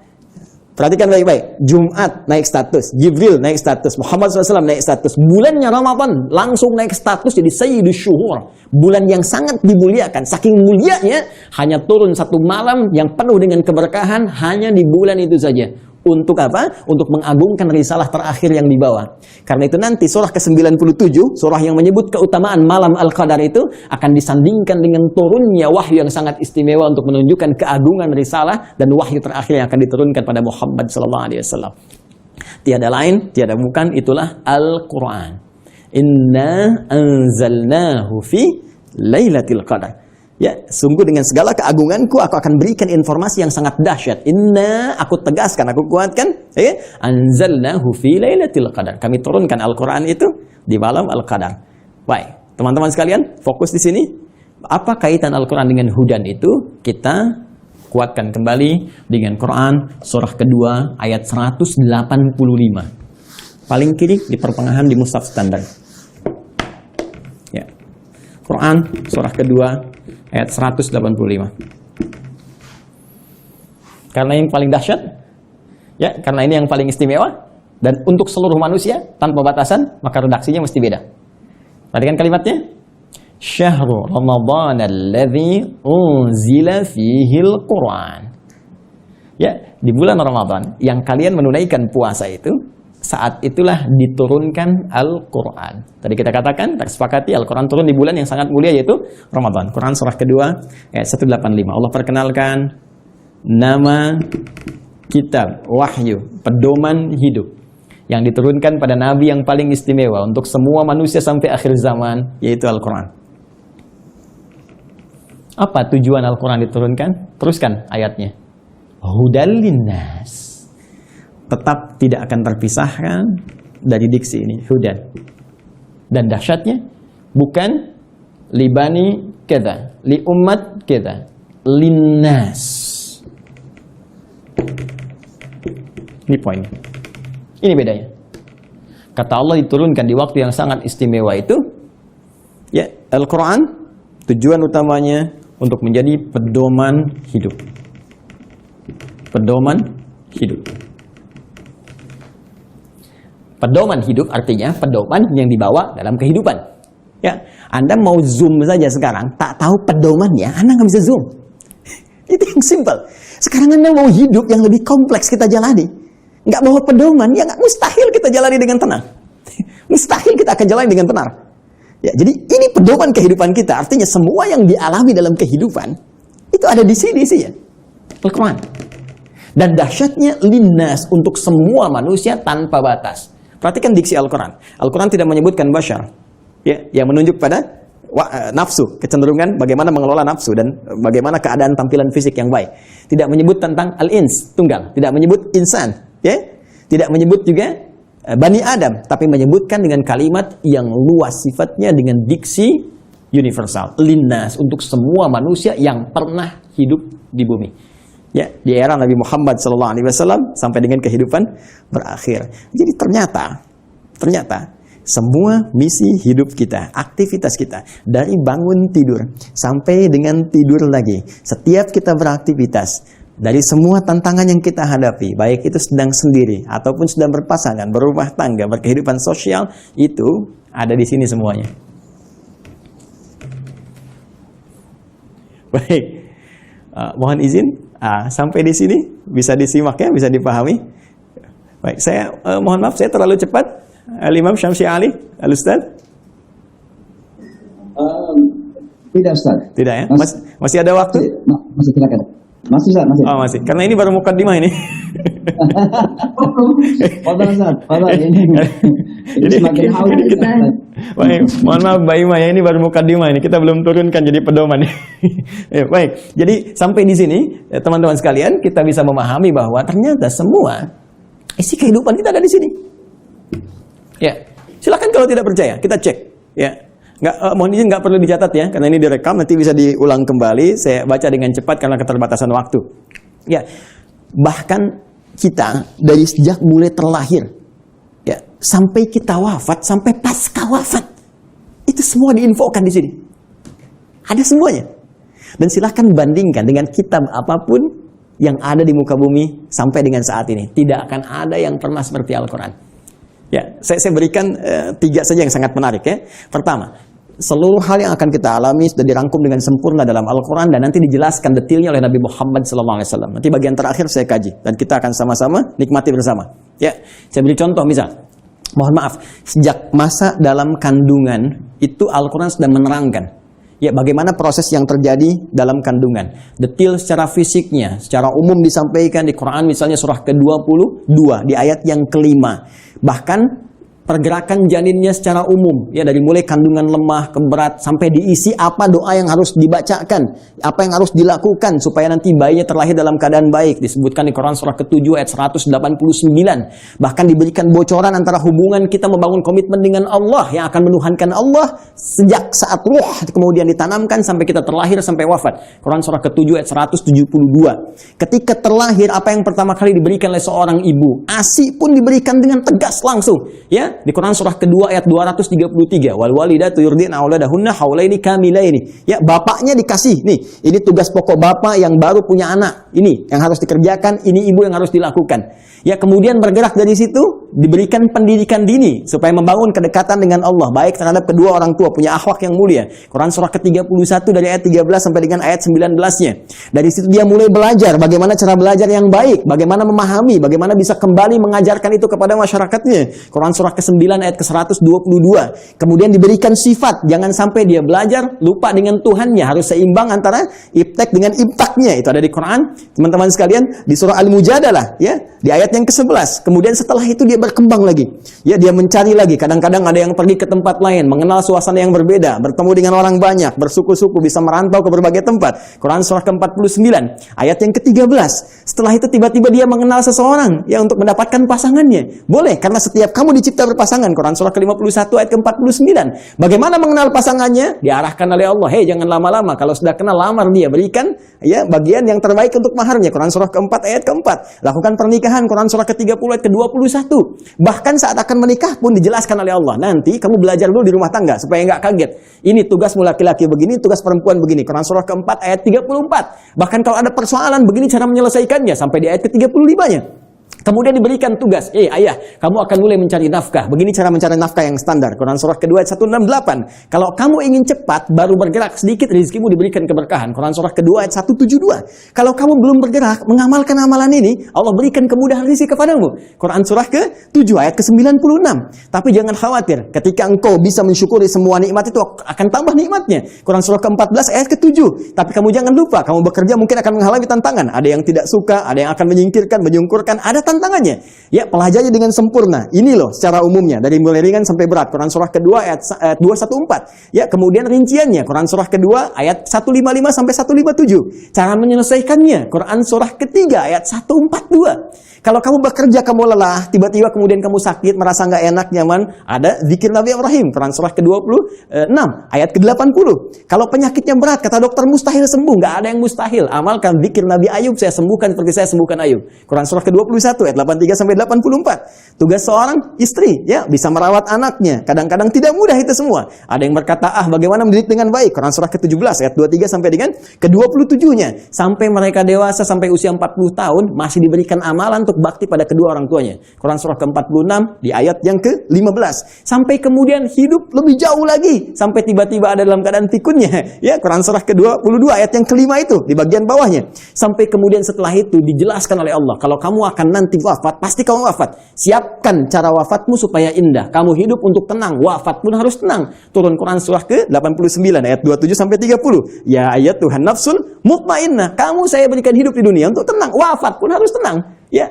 Perhatikan baik-baik. Jumat naik status, Jibril naik status, Muhammad SAW naik status. Bulannya Ramadan langsung naik status jadi Sayyidul Syuhur. Bulan yang sangat dimuliakan. Saking mulianya hanya turun satu malam yang penuh dengan keberkahan hanya di bulan itu saja. Untuk apa? Untuk mengagungkan risalah terakhir yang dibawa. Karena itu nanti surah ke-97, surah yang menyebut keutamaan malam Al-Qadar itu akan disandingkan dengan turunnya wahyu yang sangat istimewa untuk menunjukkan keagungan risalah dan wahyu terakhir yang akan diturunkan pada Muhammad SAW. Tiada lain, tiada bukan, itulah Al-Quran. Inna anzalnahu fi Lailatul Qadar. Ya, sungguh dengan segala keagunganku aku akan berikan informasi yang sangat dahsyat. Inna, aku tegaskan, aku kuatkan, ya, anzalnahu fi lailatul qadar. Kami turunkan Al-Qur'an itu di malam Al-Qadar. Baik, teman-teman sekalian, fokus di sini. Apa kaitan Al-Qur'an dengan hudan itu? Kita kuatkan kembali dengan Quran surah kedua ayat 185. Paling kiri di pertengahan di mushaf standar. Ya. Quran surah kedua ayat 185. Karena yang paling dahsyat, ya, karena ini yang paling istimewa, dan untuk seluruh manusia tanpa batasan, maka redaksinya mesti beda. Perhatikan kalimatnya. Syahrul Ramadan alladzi unzila fihil Qur'an. Ya, di bulan Ramadan yang kalian menunaikan puasa itu, saat itulah diturunkan Al-Quran. Tadi kita katakan, tersepakati Al-Quran turun di bulan yang sangat mulia yaitu Ramadan. Quran surah kedua ayat 185. Allah perkenalkan nama kitab, wahyu, pedoman hidup yang diturunkan pada Nabi yang paling istimewa untuk semua manusia sampai akhir zaman, yaitu Al-Quran. Apa tujuan Al-Quran diturunkan? Teruskan ayatnya. Hudal linnas. Tetap tidak akan terpisahkan dari diksi ini, hudan. Dan dahsyatnya bukan libani kita, li umat kita, linnas. Ini poin. Ini bedanya. Kata Allah diturunkan di waktu yang sangat istimewa itu, ya, Al-Quran tujuan utamanya untuk menjadi pedoman hidup. Pedoman hidup. Pedoman hidup artinya pedoman yang dibawa dalam kehidupan. Ya, Anda mau zoom saja sekarang, tak tahu pedomannya, Anda nggak bisa zoom. Itu yang simple. Sekarang Anda mau hidup yang lebih kompleks kita jalani, nggak bawa pedoman, ya nggak, mustahil kita jalani dengan tenang. Mustahil kita akan jalani dengan benar. Ya, jadi ini pedoman kehidupan kita. Artinya semua yang dialami dalam kehidupan itu ada di sini sih ya. Al-Quran. Dan dahsyatnya linnas, untuk semua manusia tanpa batas. Perhatikan diksi Al-Quran. Al-Quran tidak menyebutkan bashar, ya, yang menunjuk pada nafsu, kecenderungan bagaimana mengelola nafsu dan bagaimana keadaan tampilan fisik yang baik. Tidak menyebut tentang al-ins, tunggal. Tidak menyebut insan, ya. Tidak menyebut juga Bani Adam, tapi menyebutkan dengan kalimat yang luas sifatnya dengan diksi universal. Linnas, untuk semua manusia yang pernah hidup di bumi. Ya, di era Nabi Muhammad SAW sampai dengan kehidupan berakhir. Jadi ternyata semua misi hidup kita, aktivitas kita, dari bangun tidur sampai dengan tidur lagi, setiap kita beraktivitas, dari semua tantangan yang kita hadapi, baik itu sedang sendiri ataupun sedang berpasangan, berumah tangga, berkehidupan sosial, itu ada di sini semuanya. Baik, mohon izin. Sampai di sini bisa disimak ya, bisa dipahami. Baik, saya mohon maaf saya terlalu cepat. Al-Imam Syamsi Ali, Al-Ustaz. Tidak, Ustaz. Tidak ya? Masih ada waktu? Masih silakan. Masih, Ustaz, masih. Oh, masih. Karena ini baru mukaddimah ini. Fadhal, Ustaz. Fadhal, ini semakin haus. Baik, mohon maaf Mbak Ima ya, ini baru mukaddimah ini. Kita belum turunkan jadi pedoman. Ya, baik. Jadi sampai di sini teman-teman sekalian, kita bisa memahami bahwa ternyata semua isi kehidupan kita ada di sini. Ya. Silakan kalau tidak percaya, kita cek, ya. Mohon izin nggak perlu dicatat ya, karena ini direkam, nanti bisa diulang kembali. Saya baca dengan cepat karena keterbatasan waktu. Ya, bahkan kita dari sejak mulai terlahir, ya, sampai kita wafat, sampai pasca wafat, itu semua diinfokan di sini. Ada semuanya. Dan silahkan bandingkan dengan kitab apapun yang ada di muka bumi sampai dengan saat ini. Tidak akan ada yang pernah seperti Al-Quran. Ya, saya berikan 3 saja yang sangat menarik ya. Pertama, seluruh hal yang akan kita alami sudah dirangkum dengan sempurna dalam Al-Quran dan nanti dijelaskan detailnya oleh Nabi Muhammad SAW. Nanti bagian terakhir saya kaji dan kita akan sama-sama nikmati bersama. Ya, saya beri contoh misal. Mohon maaf, sejak masa dalam kandungan itu Al-Quran sudah menerangkan ya bagaimana proses yang terjadi dalam kandungan. Detail secara fisiknya, secara umum disampaikan di Quran misalnya surah ke-22 di ayat yang kelima. Bahkan pergerakan janinnya secara umum, ya dari mulai kandungan lemah ke berat sampai diisi apa doa yang harus dibacakan, apa yang harus dilakukan supaya nanti bayinya terlahir dalam keadaan baik, disebutkan di Quran surah ke-7 ayat 189. Bahkan diberikan bocoran antara hubungan kita membangun komitmen dengan Allah yang akan menuhankan Allah sejak saat ruh kemudian ditanamkan sampai kita terlahir sampai wafat. Quran surah ke-7 ayat 172. Ketika terlahir, apa yang pertama kali diberikan oleh seorang ibu? ASI pun diberikan dengan tegas langsung, ya. Di Quran surah kedua ayat 233, wal walidatu yurdina auladahunna haulaini kamilaini. Ya, bapaknya dikasih, nih, ini tugas pokok bapak yang baru punya anak. Ini yang harus dikerjakan, ini ibu yang harus dilakukan. Ya, kemudian bergerak dari situ diberikan pendidikan dini supaya membangun kedekatan dengan Allah baik terhadap kedua orang tua, punya akhlak yang mulia. Quran surah ke-31 dari ayat 13 sampai dengan ayat 19-nya. Dari situ dia mulai belajar bagaimana cara belajar yang baik, bagaimana memahami, bagaimana bisa kembali mengajarkan itu kepada masyarakatnya. Quran surah ke-9 ayat ke-122. Kemudian diberikan sifat, jangan sampai dia belajar lupa dengan Tuhannya, harus seimbang antara ibtek dengan ibtaknya. Itu ada di Quran, teman-teman sekalian, di surah Al-Mujadalah, ya, di ayat yang ke-11. Kemudian setelah itu dia berkembang lagi. Ya, dia mencari lagi. Kadang-kadang ada yang pergi ke tempat lain, mengenal suasana yang berbeda, bertemu dengan orang banyak, bersuku-suku, bisa merantau ke berbagai tempat. Quran surah ke-49, ayat yang ke-13. Setelah itu tiba-tiba dia mengenal seseorang ya untuk mendapatkan pasangannya. Boleh, karena setiap kamu dicipta berpasangan. Quran surah ke-51 ayat ke-49. Bagaimana mengenal pasangannya? Diarahkan oleh Allah. Hei, jangan lama-lama. Kalau sudah kenal, lamar dia. Berikan ya bagian yang terbaik untuk maharnya. Quran surah ke-4 ayat ke-4. Lakukan pernikahan. Quran surah ke-30 ayat ke-21. Bahkan saat akan menikah pun dijelaskan oleh Allah. Nanti kamu belajar dulu di rumah tangga supaya nggak kaget. Ini tugasmu laki-laki begini, tugas perempuan begini. Quran surah ke-4 ayat 34. Bahkan kalau ada persoalan begini cara menyelesaikannya sampai di ayat ke-35-nya. Kemudian diberikan tugas, ayah, kamu akan mulai mencari nafkah. Begini cara mencari nafkah yang standar. Quran surah kedua ayat 168. Kalau kamu ingin cepat, baru bergerak sedikit, rezekimu diberikan keberkahan. Quran surah kedua ayat 172. Kalau kamu belum bergerak, mengamalkan amalan ini, Allah berikan kemudahan rezeki kepadamu. Quran surah ke-7 ayat ke-96. Tapi jangan khawatir, ketika engkau bisa mensyukuri semua nikmat itu akan tambah nikmatnya. Quran surah ke-14 ayat ke-7. Tapi kamu jangan lupa, kamu bekerja mungkin akan menghalangi tantangan. Ada yang tidak suka, ada yang akan menyingkirkan, menyungkurkan, ada tantangan. tantangannya. Ya, pelajari dengan sempurna. Ini loh secara umumnya dari mulai ringan sampai berat. Quran surah kedua ayat 214. Ya, kemudian rinciannya Quran surah kedua ayat 155 sampai 157. Cara menyelesaikannya Quran surah ketiga ayat 142. Kalau kamu bekerja, kamu lelah, tiba-tiba kemudian kamu sakit, merasa nggak enak, nyaman, ada zikir Nabi Ibrahim, Quran surah ke-26, ayat ke-80. Kalau penyakitnya berat, kata dokter mustahil sembuh, nggak ada yang mustahil. Amalkan zikir Nabi Ayub, saya sembuhkan seperti saya sembuhkan Ayub. Quran surah ke-21, ayat 83 sampai 84. Tugas seorang istri, ya, bisa merawat anaknya. Kadang-kadang tidak mudah itu semua. Ada yang berkata, bagaimana mendidik dengan baik? Quran surah ke-17, ayat 23 sampai dengan ke-27-nya. Sampai mereka dewasa, sampai usia 40 tahun, masih diberikan amalan untuk bakti pada kedua orang tuanya. Quran surah ke-46 di ayat yang ke-15. Sampai kemudian hidup lebih jauh lagi. Sampai tiba-tiba ada dalam keadaan pikunnya. Ya, Quran surah ke-22 ayat yang kelima itu di bagian bawahnya. Sampai kemudian setelah itu dijelaskan oleh Allah, kalau kamu akan nanti wafat, pasti kamu wafat. Siapkan cara wafatmu supaya indah. Kamu hidup untuk tenang, wafat pun harus tenang. Turun Quran surah ke-89 ayat 27 sampai 30. Ya ayat Tuhan nafsul mutmainnah. Kamu saya berikan hidup di dunia untuk tenang, wafat pun harus tenang. Ya,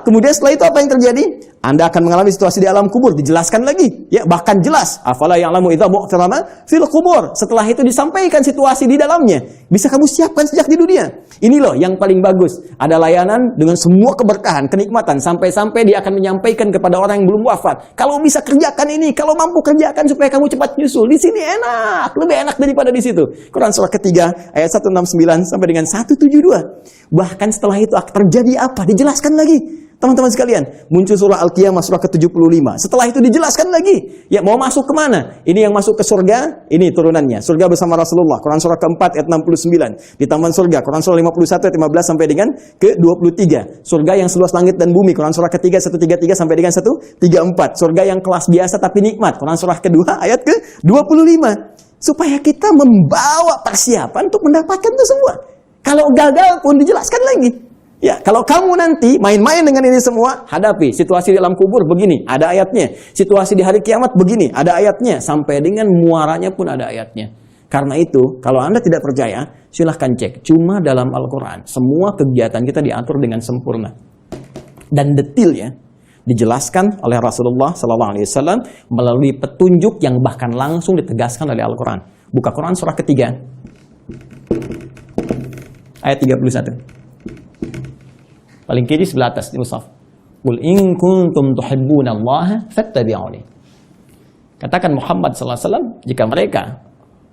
kemudian setelah itu apa yang terjadi? Anda akan mengalami situasi di alam kubur, dijelaskan lagi. Ya, bahkan jelas. Afala ya'lamu idza mu'tarama fil kubur. Setelah itu disampaikan situasi di dalamnya. Bisa kamu siapkan sejak di dunia. Ini loh yang paling bagus. Ada layanan dengan semua keberkahan, kenikmatan, sampai-sampai dia akan menyampaikan kepada orang yang belum wafat. Kalau bisa kerjakan ini, kalau mampu kerjakan supaya kamu cepat nyusul. Di sini enak, lebih enak daripada di situ. Quran surah ketiga ayat 169 sampai dengan 172. Bahkan setelah itu akan terjadi apa? Dijelaskan lagi. Teman-teman sekalian, muncul surah Al-Qiyamah surah ke-75. Setelah itu dijelaskan lagi. Ya, mau masuk kemana? Ini yang masuk ke surga, ini turunannya. Surga bersama Rasulullah. Quran surah ke-4 ayat 69. Di taman surga. Quran surah 51 ayat 15 sampai dengan ke-23. Surga yang seluas langit dan bumi. Quran surah ketiga 133 sampai dengan 134. Surga yang kelas biasa tapi nikmat. Quran surah kedua ayat ke-25. Supaya kita membawa persiapan untuk mendapatkan itu semua. Kalau gagal pun dijelaskan lagi. Ya, kalau kamu nanti main-main dengan ini semua, hadapi situasi di alam kubur begini, ada ayatnya. Situasi di hari kiamat begini, ada ayatnya. Sampai dengan muaranya pun ada ayatnya. Karena itu, kalau Anda tidak percaya, silahkan cek. Cuma dalam Al-Quran, semua kegiatan kita diatur dengan sempurna. Dan detailnya dijelaskan oleh Rasulullah SAW melalui petunjuk yang bahkan langsung ditegaskan oleh Al-Quran. Buka Quran surah ketiga, ayat 31. Paling kiri sebelah atas di mushaf. Qul in kuntum tuhibbunallaha fattabi'uni. Katakan Muhammad sallallahu alaihi wasallam, jika mereka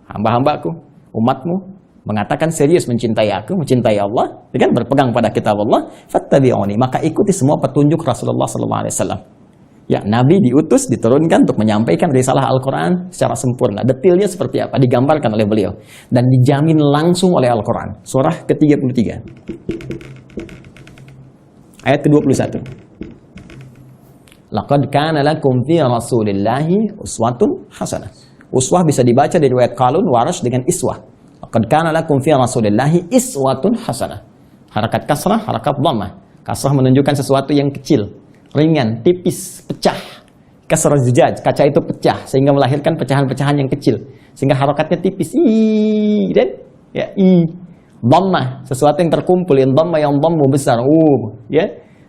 hamba-hambaku, umatmu mengatakan serius mencintai aku, mencintai Allah, dengan berpegang pada kitab Allah, fattabi'uni, maka ikuti semua petunjuk Rasulullah sallallahu alaihi wasallam. Ya, Nabi diutus, diturunkan untuk menyampaikan risalah Al-Quran secara sempurna. Detailnya seperti apa, digambarkan oleh beliau. Dan dijamin langsung oleh Al-Quran. Surah ke-33. Ayat ke-21. Laqad kana lakum fi Rasulillahi uswatun hasanah. Uswah bisa dibaca dari riwayat Qalun, Warash dengan iswah. Laqad kana lakum fi Rasulillahi iswatun hasanah. Harakat kasrah, harakat dhammah. Kasrah menunjukkan sesuatu yang kecil, ringan, tipis, pecah. Kasrah zujaj, kaca itu pecah sehingga melahirkan pecahan-pecahan yang kecil. Sehingga harakatnya tipis. Dan ya, dhammah, sesuatu yang terkumpul, yang dhammah yang dhammu besar. Ya.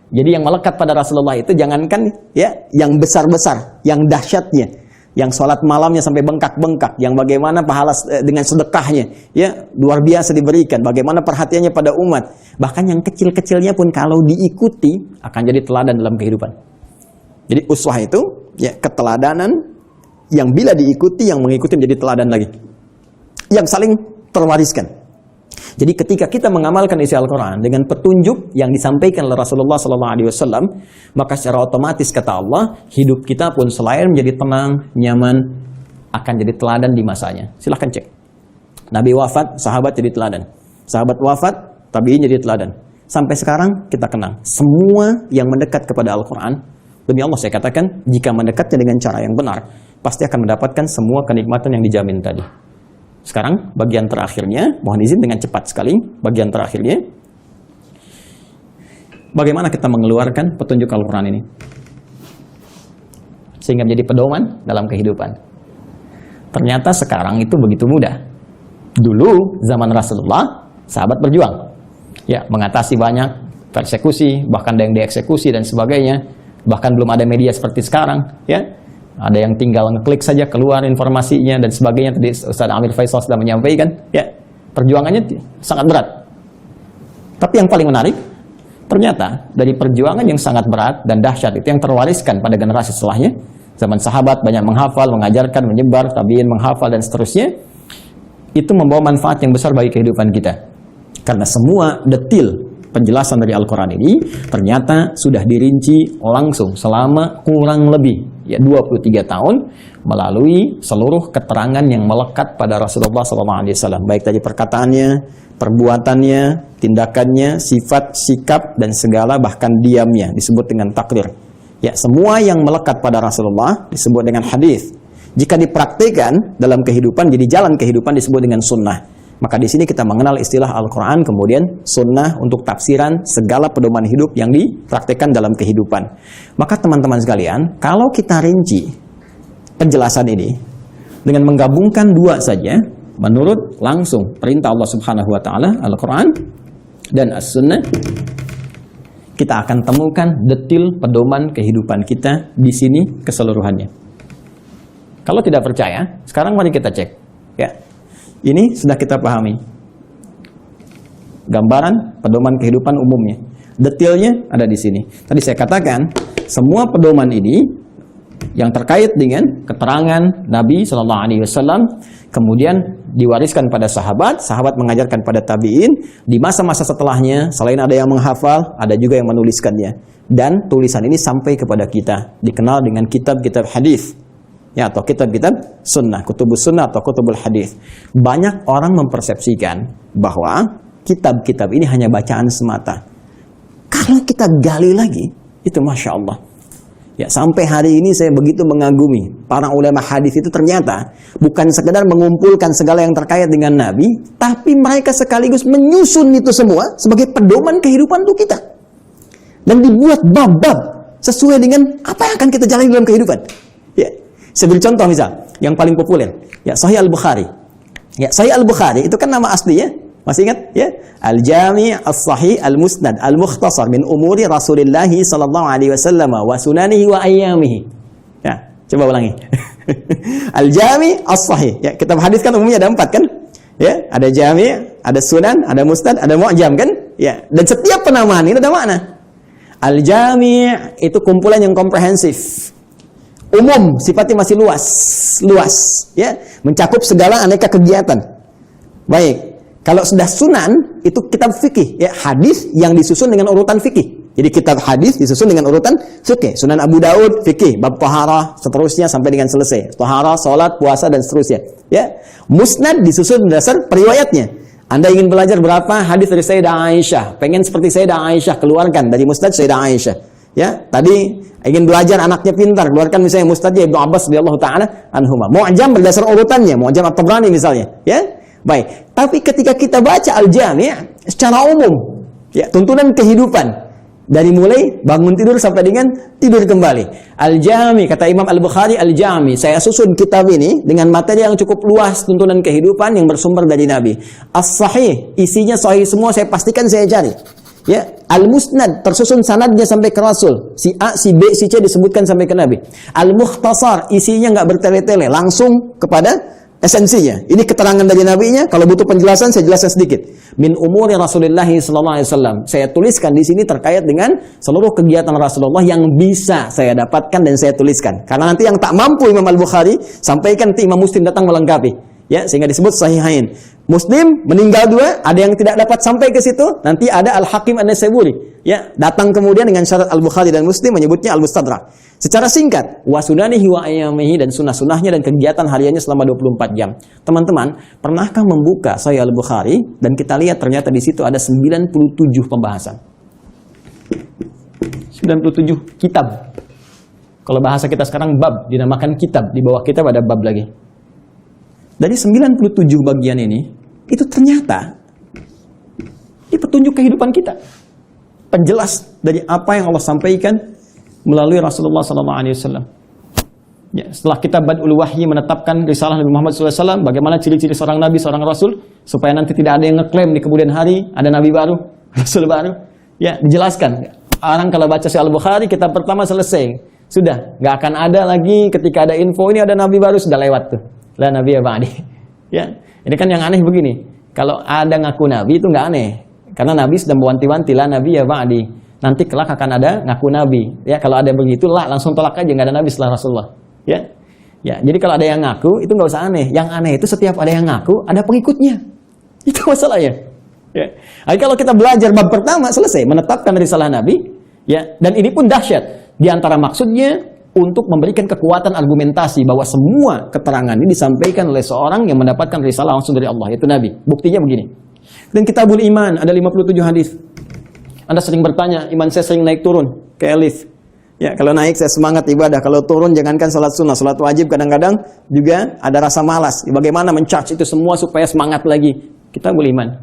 Jadi yang melekat pada Rasulullah itu jangankan ya yang besar-besar, yang dahsyatnya, yang sholat malamnya sampai bengkak-bengkak, yang bagaimana pahala dengan sedekahnya, ya luar biasa diberikan, bagaimana perhatiannya pada umat. Bahkan yang kecil-kecilnya pun kalau diikuti akan jadi teladan dalam kehidupan. Jadi uswah itu ya keteladanan yang bila diikuti, yang mengikuti menjadi teladan lagi, yang saling terwariskan. Jadi ketika kita mengamalkan isi Al-Quran dengan petunjuk yang disampaikan oleh Rasulullah SAW, maka secara otomatis kata Allah, hidup kita pun selain menjadi tenang, nyaman, akan jadi teladan di masanya. Silahkan cek. Nabi wafat, sahabat jadi teladan. Sahabat wafat, tabi'in jadi teladan. Sampai sekarang kita kenang. Semua yang mendekat kepada Al-Quran, demi Allah saya katakan, jika mendekatnya dengan cara yang benar, pasti akan mendapatkan semua kenikmatan yang dijamin tadi. Sekarang bagian terakhirnya, mohon izin dengan cepat sekali, bagian terakhirnya, bagaimana kita mengeluarkan petunjuk Al-Quran ini sehingga menjadi pedoman dalam kehidupan. Ternyata sekarang itu begitu mudah. Dulu zaman Rasulullah, sahabat berjuang, ya mengatasi banyak persekusi, bahkan ada yang dieksekusi dan sebagainya. Bahkan belum ada media seperti sekarang, ya. Ada yang tinggal ngeklik saja keluar informasinya dan sebagainya. Tadi Ustaz Amir Faisal sudah menyampaikan, ya. Perjuangannya sangat berat. Tapi yang paling menarik, ternyata dari perjuangan yang sangat berat dan dahsyat itu yang terwariskan pada generasi setelahnya. Zaman sahabat banyak menghafal, mengajarkan, menyebar, tabiin menghafal dan seterusnya. Itu membawa manfaat yang besar bagi kehidupan kita. Karena semua detil penjelasan dari Al-Quran ini ternyata sudah dirinci langsung selama kurang lebih 23 tahun melalui seluruh keterangan yang melekat pada Rasulullah SAW, baik dari perkataannya, perbuatannya, tindakannya, sifat, sikap, dan segala bahkan diamnya disebut dengan takdir. Ya, semua yang melekat pada Rasulullah disebut dengan hadis. Jika dipraktikkan dalam kehidupan, jadi jalan kehidupan disebut dengan sunnah. Maka di sini kita mengenal istilah Al-Quran, kemudian sunnah untuk tafsiran segala pedoman hidup yang dipraktikkan dalam kehidupan. Maka teman-teman sekalian, kalau kita rinci penjelasan ini dengan menggabungkan dua saja, menurut langsung perintah Allah Subhanahu wa taala, Al-Quran dan As-Sunnah, kita akan temukan detil pedoman kehidupan kita di sini keseluruhannya. Kalau tidak percaya, sekarang mari kita cek, ya. Ini sudah kita pahami. Gambaran pedoman kehidupan umumnya. Detailnya ada di sini. Tadi saya katakan, semua pedoman ini yang terkait dengan keterangan Nabi SAW, kemudian diwariskan pada sahabat, sahabat mengajarkan pada tabi'in, di masa-masa setelahnya, selain ada yang menghafal, ada juga yang menuliskannya. Dan tulisan ini sampai kepada kita, dikenal dengan kitab-kitab hadis. Ya, atau kitab-kitab sunnah, kutubus sunnah atau kutubul hadis. Banyak orang mempersepsikan bahwa kitab-kitab ini hanya bacaan semata. Kalau kita gali lagi, itu Masya Allah. Ya, sampai hari ini saya begitu mengagumi para ulama hadis itu ternyata bukan sekedar mengumpulkan segala yang terkait dengan Nabi, tapi mereka sekaligus menyusun itu semua sebagai pedoman kehidupan untuk kita. Dan dibuat bab-bab sesuai dengan apa yang akan kita jalani dalam kehidupan. Ya. Saya beri contoh misal, yang paling populer, ya Sahih Al-Bukhari. Ya, Sahih Al-Bukhari itu kan nama aslinya, masih ingat? Ya, Al-Jami' As-Sahih Al-Musnad Al-Mukhtasar min umuri Rasulillah sallallahu alaihi wasallam wa sunanihi wa ayyamihi. Ya, coba ulangi. Al-Jami' As-Sahih. Ya, kitab hadis kan umumnya ada 4 kan? Ya, ada Jami', ada Sunan, ada Musnad, ada Mu'jam kan? Ya, dan setiap penamaan ini ada makna. Al-Jami' itu kumpulan yang komprehensif. Umum, sifatnya masih luas, ya, mencakup segala aneka kegiatan. Baik, kalau sudah sunan itu kitab fikih, ya, hadis yang disusun dengan urutan fikih. Jadi kitab hadis disusun dengan urutan fikih. Sunan Abu Daud fikih, bab taharah, seterusnya sampai dengan selesai. Taharah, salat, puasa dan seterusnya. Ya, Musnad disusun berdasar periwayatnya. Anda ingin belajar berapa hadis dari Sayyidah Aisyah, pengen seperti Sayyidah Aisyah, keluarkan dari Musnad Sayyidah Aisyah. Ya, tadi ingin belajar anaknya pintar, keluarkan misalnya Mustadnya Ibnu Abbas radhiyallahu taala anhuma. Mu'jam berdasar urutannya, Mu'jam At-Tabrani misalnya, ya. Baik, tapi ketika kita baca Al-Jami' secara umum, ya, tuntunan kehidupan dari mulai bangun tidur sampai dengan tidur kembali. Al-Jami' kata Imam Al-Bukhari, Al-Jami', saya susun kitab ini dengan materi yang cukup luas, tuntunan kehidupan yang bersumber dari Nabi. As-Sahih, isinya sahih semua, saya pastikan saya cari. Ya, Al-Musnad tersusun sanadnya sampai ke Rasul. Si A, si B, si C disebutkan sampai ke Nabi. Al-Mukhtasar isinya nggak bertele-tele, langsung kepada esensinya. Ini keterangan dari Nabi-nya. Kalau butuh penjelasan saya jelaskan sedikit. Min umuri Rasulullah sallallahu alaihi wasallam. Saya tuliskan di sini terkait dengan seluruh kegiatan Rasulullah yang bisa saya dapatkan dan saya tuliskan. Karena nanti yang tak mampu Imam Al-Bukhari sampaikan nanti Imam Muslim datang melengkapi. Ya, sehingga disebut sahihain. Muslim meninggal 2, ada yang tidak dapat sampai ke situ, nanti ada Al-Hakim An-Naisaburi, ya, datang kemudian dengan syarat Al-Bukhari dan Muslim menyebutnya Al-Mustadrak. Secara singkat, wa sunanihi wa ayyamihi, dan sunnah-sunnahnya dan kegiatan hariannya selama 24 jam. Teman-teman, pernahkah membuka Sahih Al-Bukhari dan kita lihat ternyata di situ ada 97 pembahasan. 97 kitab. Kalau bahasa kita sekarang bab, dinamakan kitab, di bawah kitab ada bab lagi. Dari 97 bagian ini, itu ternyata ini petunjuk kehidupan kita. Penjelas dari apa yang Allah sampaikan melalui Rasulullah SAW. Ya, setelah kita Badul Wahyi menetapkan risalah Nabi Muhammad SAW, bagaimana ciri-ciri seorang Nabi, seorang Rasul, supaya nanti tidak ada yang ngeklaim di kemudian hari, ada Nabi baru, Rasul baru. Ya, dijelaskan. Orang kalau baca Sahih Al-Bukhari kitab pertama selesai. Sudah, nggak akan ada lagi ketika ada info ini ada nabi baru sudah lewat tuh. La nabi ya ba'di. Ya, ini kan yang aneh begini. Kalau ada ngaku nabi itu nggak aneh. Karena nabi sudah mewanti-wanti la nabi ya ba'di. Nanti kelak akan ada ngaku nabi. Ya, kalau ada begitulah langsung tolak aja nggak ada nabi setelah Rasulullah. Ya. Ya, jadi kalau ada yang ngaku itu nggak usah aneh. Yang aneh itu setiap ada yang ngaku ada pengikutnya. Itu masalahnya. Ya. Jadi kalau kita belajar bab pertama selesai menetapkan risalah Nabi, ya, dan ini pun dahsyat. Di antara maksudnya untuk memberikan kekuatan argumentasi bahwa semua keterangan ini disampaikan oleh seorang yang mendapatkan risalah langsung dari Allah, yaitu Nabi. Buktinya begini. Dan Kitabul Iman ada 57 hadis. Anda sering bertanya, iman saya sering naik turun kayak lift. Ya, kalau naik saya semangat ibadah, kalau turun jangankan salat sunnah, salat wajib kadang-kadang juga ada rasa malas. Bagaimana men-charge itu semua supaya semangat lagi? Kitabul Iman.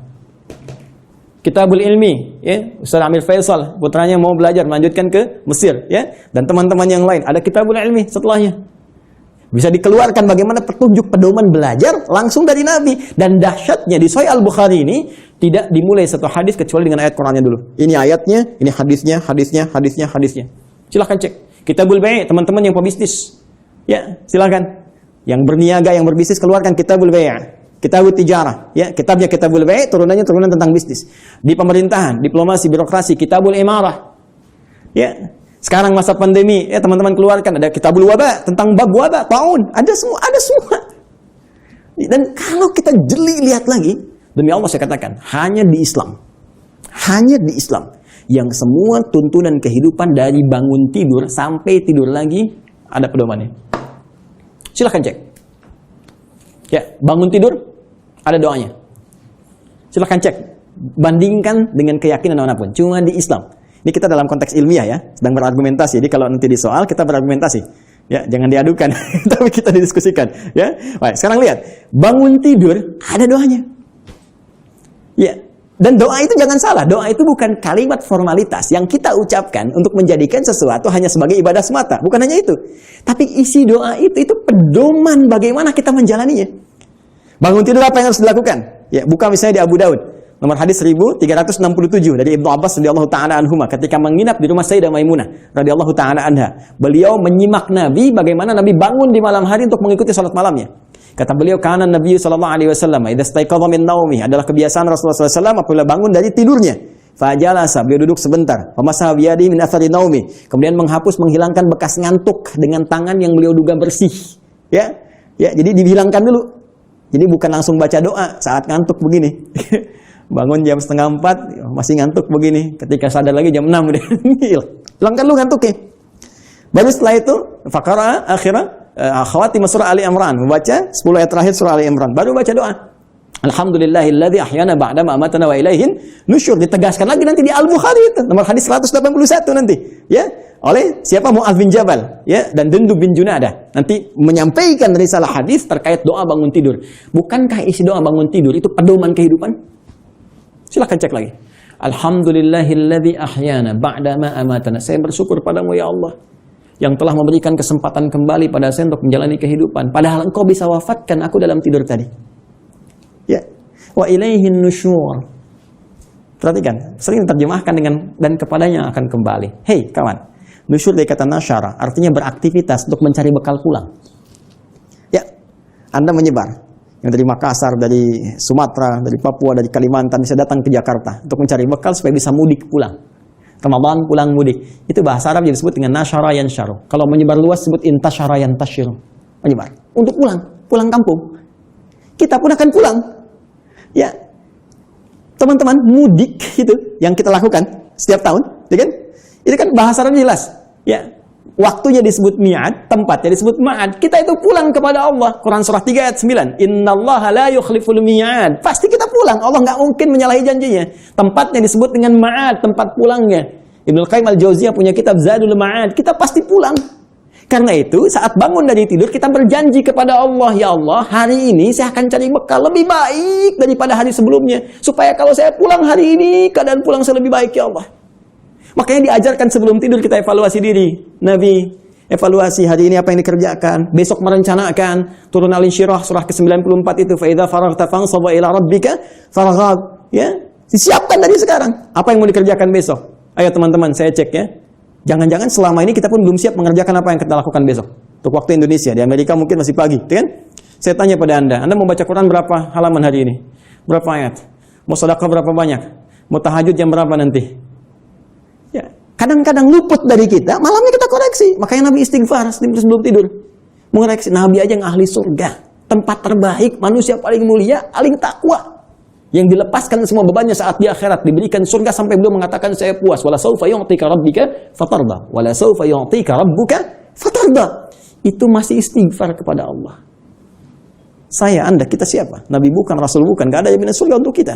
Kitabul Ilmi, ya, Ustaz Amir Faisal, putranya mau belajar melanjutkan ke Mesir, ya, dan teman-teman yang lain, ada Kitabul Ilmi setelahnya. Bisa dikeluarkan bagaimana petunjuk pedoman belajar langsung dari Nabi. Dan dahsyatnya di Sahih Al-Bukhari ini tidak dimulai satu hadis kecuali dengan ayat Qur'annya dulu. Ini ayatnya, ini hadisnya, hadisnya, hadisnya, hadisnya. Silahkan cek. Kitabul Bai', teman-teman yang pebisnis, ya, silahkan. Yang berniaga, yang berbisnis, keluarkan Kitabul Bai'. Kitabul Tijarah, ya, kitabnya Kitabul Bai', turunannya turunan tentang bisnis. Di pemerintahan, diplomasi, birokrasi, Kitabul Imarah. Ya. Sekarang masa pandemi, ya teman-teman keluarkan ada Kitabul Wabah tentang bab wabah, taun, ada semua. Dan kalau kita jeli lihat lagi, demi Allah saya katakan, hanya di Islam yang semua tuntunan kehidupan dari bangun tidur sampai tidur lagi ada pedomannya. Silahkan cek. Ya, bangun tidur ada doanya. Silahkan cek. Bandingkan dengan keyakinan manapun. Cuma di Islam. Ini kita dalam konteks ilmiah ya, sedang berargumentasi. Jadi kalau nanti di soal kita berargumentasi. Ya, jangan diadukan, tapi kita didiskusikan. Ya, baik. Sekarang lihat, bangun tidur ada doanya. Ya, dan doa itu jangan salah. Doa itu bukan kalimat formalitas yang kita ucapkan untuk menjadikan sesuatu hanya sebagai ibadah semata. Bukan hanya itu. Tapi isi doa itu pedoman bagaimana kita menjalaninya. Bangun tidur apa yang harus dilakukan? Ya, buka misalnya di Abu Daud. Nomor hadis 1367 dari Ibnu Abbas radhiyallahu taala anhuma ketika menginap di rumah Sayyidah Maimunah radhiyallahu taala anha. Beliau menyimak Nabi bagaimana Nabi bangun di malam hari untuk mengikuti salat malamnya. Kata beliau, kana Nabi sallallahu alaihi wasallam idza staiqadha min naumi, adalah kebiasaan Rasulullah sallallahu alaihi wasallam apabila bangun dari tidurnya. Fajalasa, beliau duduk sebentar. Famasaha biyadihi min athari naumi, kemudian menghilangkan bekas ngantuk dengan tangan yang beliau duga bersih. Ya. Ya, jadi dihilangkan dulu. Jadi bukan langsung baca doa saat ngantuk begini. Bangun jam 3:30 masih ngantuk begini, ketika sadar lagi jam 6 udah hilangkan lu ngantuknya. Baru setelah itu faqara akhirah khawatim surah Ali Imran, membaca 10 ayat terakhir surah Ali Imran, baru baca doa. Alhamdulillahilladzi ahyana ba'da ma amatana wa ilaihin nusyur. Ditegaskan lagi nanti di Al-Bukhari itu nomor hadis 181 nanti, ya, oleh siapa? Mu'adz bin Jabal, ya, dan Jundub bin Junadah. Nanti menyampaikan risalah hadis terkait doa bangun tidur. Bukankah isi doa bangun tidur itu pedoman kehidupan? Silahkan cek lagi. Alhamdulillahilladzi ahyana ba'da ma amatana. Saya bersyukur padamu ya Allah yang telah memberikan kesempatan kembali pada saya untuk menjalani kehidupan. Padahal engkau bisa wafatkan aku dalam tidur tadi. Ya. Wa ilaihin nusyur. Perhatikan, sering terjemahkan dengan dan kepadanya akan kembali. Hei kawan, nusyur dari kata nasyara, artinya beraktivitas untuk mencari bekal pulang. Ya, Anda menyebar. Yang dari Makassar, dari Sumatera, dari Papua, dari Kalimantan bisa datang ke Jakarta untuk mencari bekal supaya bisa mudik pulang. Ramadan pulang mudik. Itu bahasa Arab yang disebut dengan nasyara yansyaru. Kalau menyebar luas disebut intasyara yantasyiru. Menyebar. Untuk pulang kampung. Kita pun akan pulang. Ya. Teman-teman, mudik itu yang kita lakukan setiap tahun, ya kan? Itu kan bahasa Arab jelas. Ya. Waktunya disebut mi'ad, tempatnya disebut ma'ad. Kita itu pulang kepada Allah. Quran surah 3 ayat 9. Innallaha la yukhliful mi'ad. Pasti kita pulang. Allah nggak mungkin menyalahi janjinya. Tempatnya disebut dengan ma'ad, tempat pulangnya. Ibnu Qayyim al-Jauziyah punya kitab Zadul Ma'ad. Kita pasti pulang. Karena itu, saat bangun dari tidur, kita berjanji kepada Allah, ya Allah, hari ini saya akan cari bekal lebih baik daripada hari sebelumnya. Supaya kalau saya pulang hari ini, keadaan pulang saya lebih baik, ya Allah. Makanya diajarkan sebelum tidur kita evaluasi diri. Nabi evaluasi hari ini apa yang dikerjakan, besok merencanakan. Turun Al-Insyirah surah ke-94 itu, fa idza faraghta fansab ila rabbika farghab, ya. Disiapkan dari sekarang. Apa yang mau dikerjakan besok? Ayo teman-teman, saya cek ya. Jangan-jangan selama ini kita pun belum siap mengerjakan apa yang kita lakukan besok. Untuk waktu Indonesia, di Amerika mungkin masih pagi, kan? Saya tanya pada Anda mau baca Quran berapa halaman hari ini? Berapa ayat? Mau sedekah berapa banyak? Mau tahajud jam berapa nanti? Ya, kadang-kadang luput dari kita, malamnya kita koreksi. Makanya Nabi istighfar sebelum tidur. Mengoreksi, Nabi aja yang ahli surga. Tempat terbaik, manusia paling mulia, paling takwa. Yang dilepaskan semua bebannya saat di akhirat, diberikan surga sampai beliau mengatakan saya puas. Wala saufa yu'tika rabbika fatarda. Wala saufa yu'tika rabbuka fatarda. Itu masih istighfar kepada Allah. Saya, Anda, kita siapa? Nabi bukan, Rasul bukan, gak ada jaminan surga untuk kita.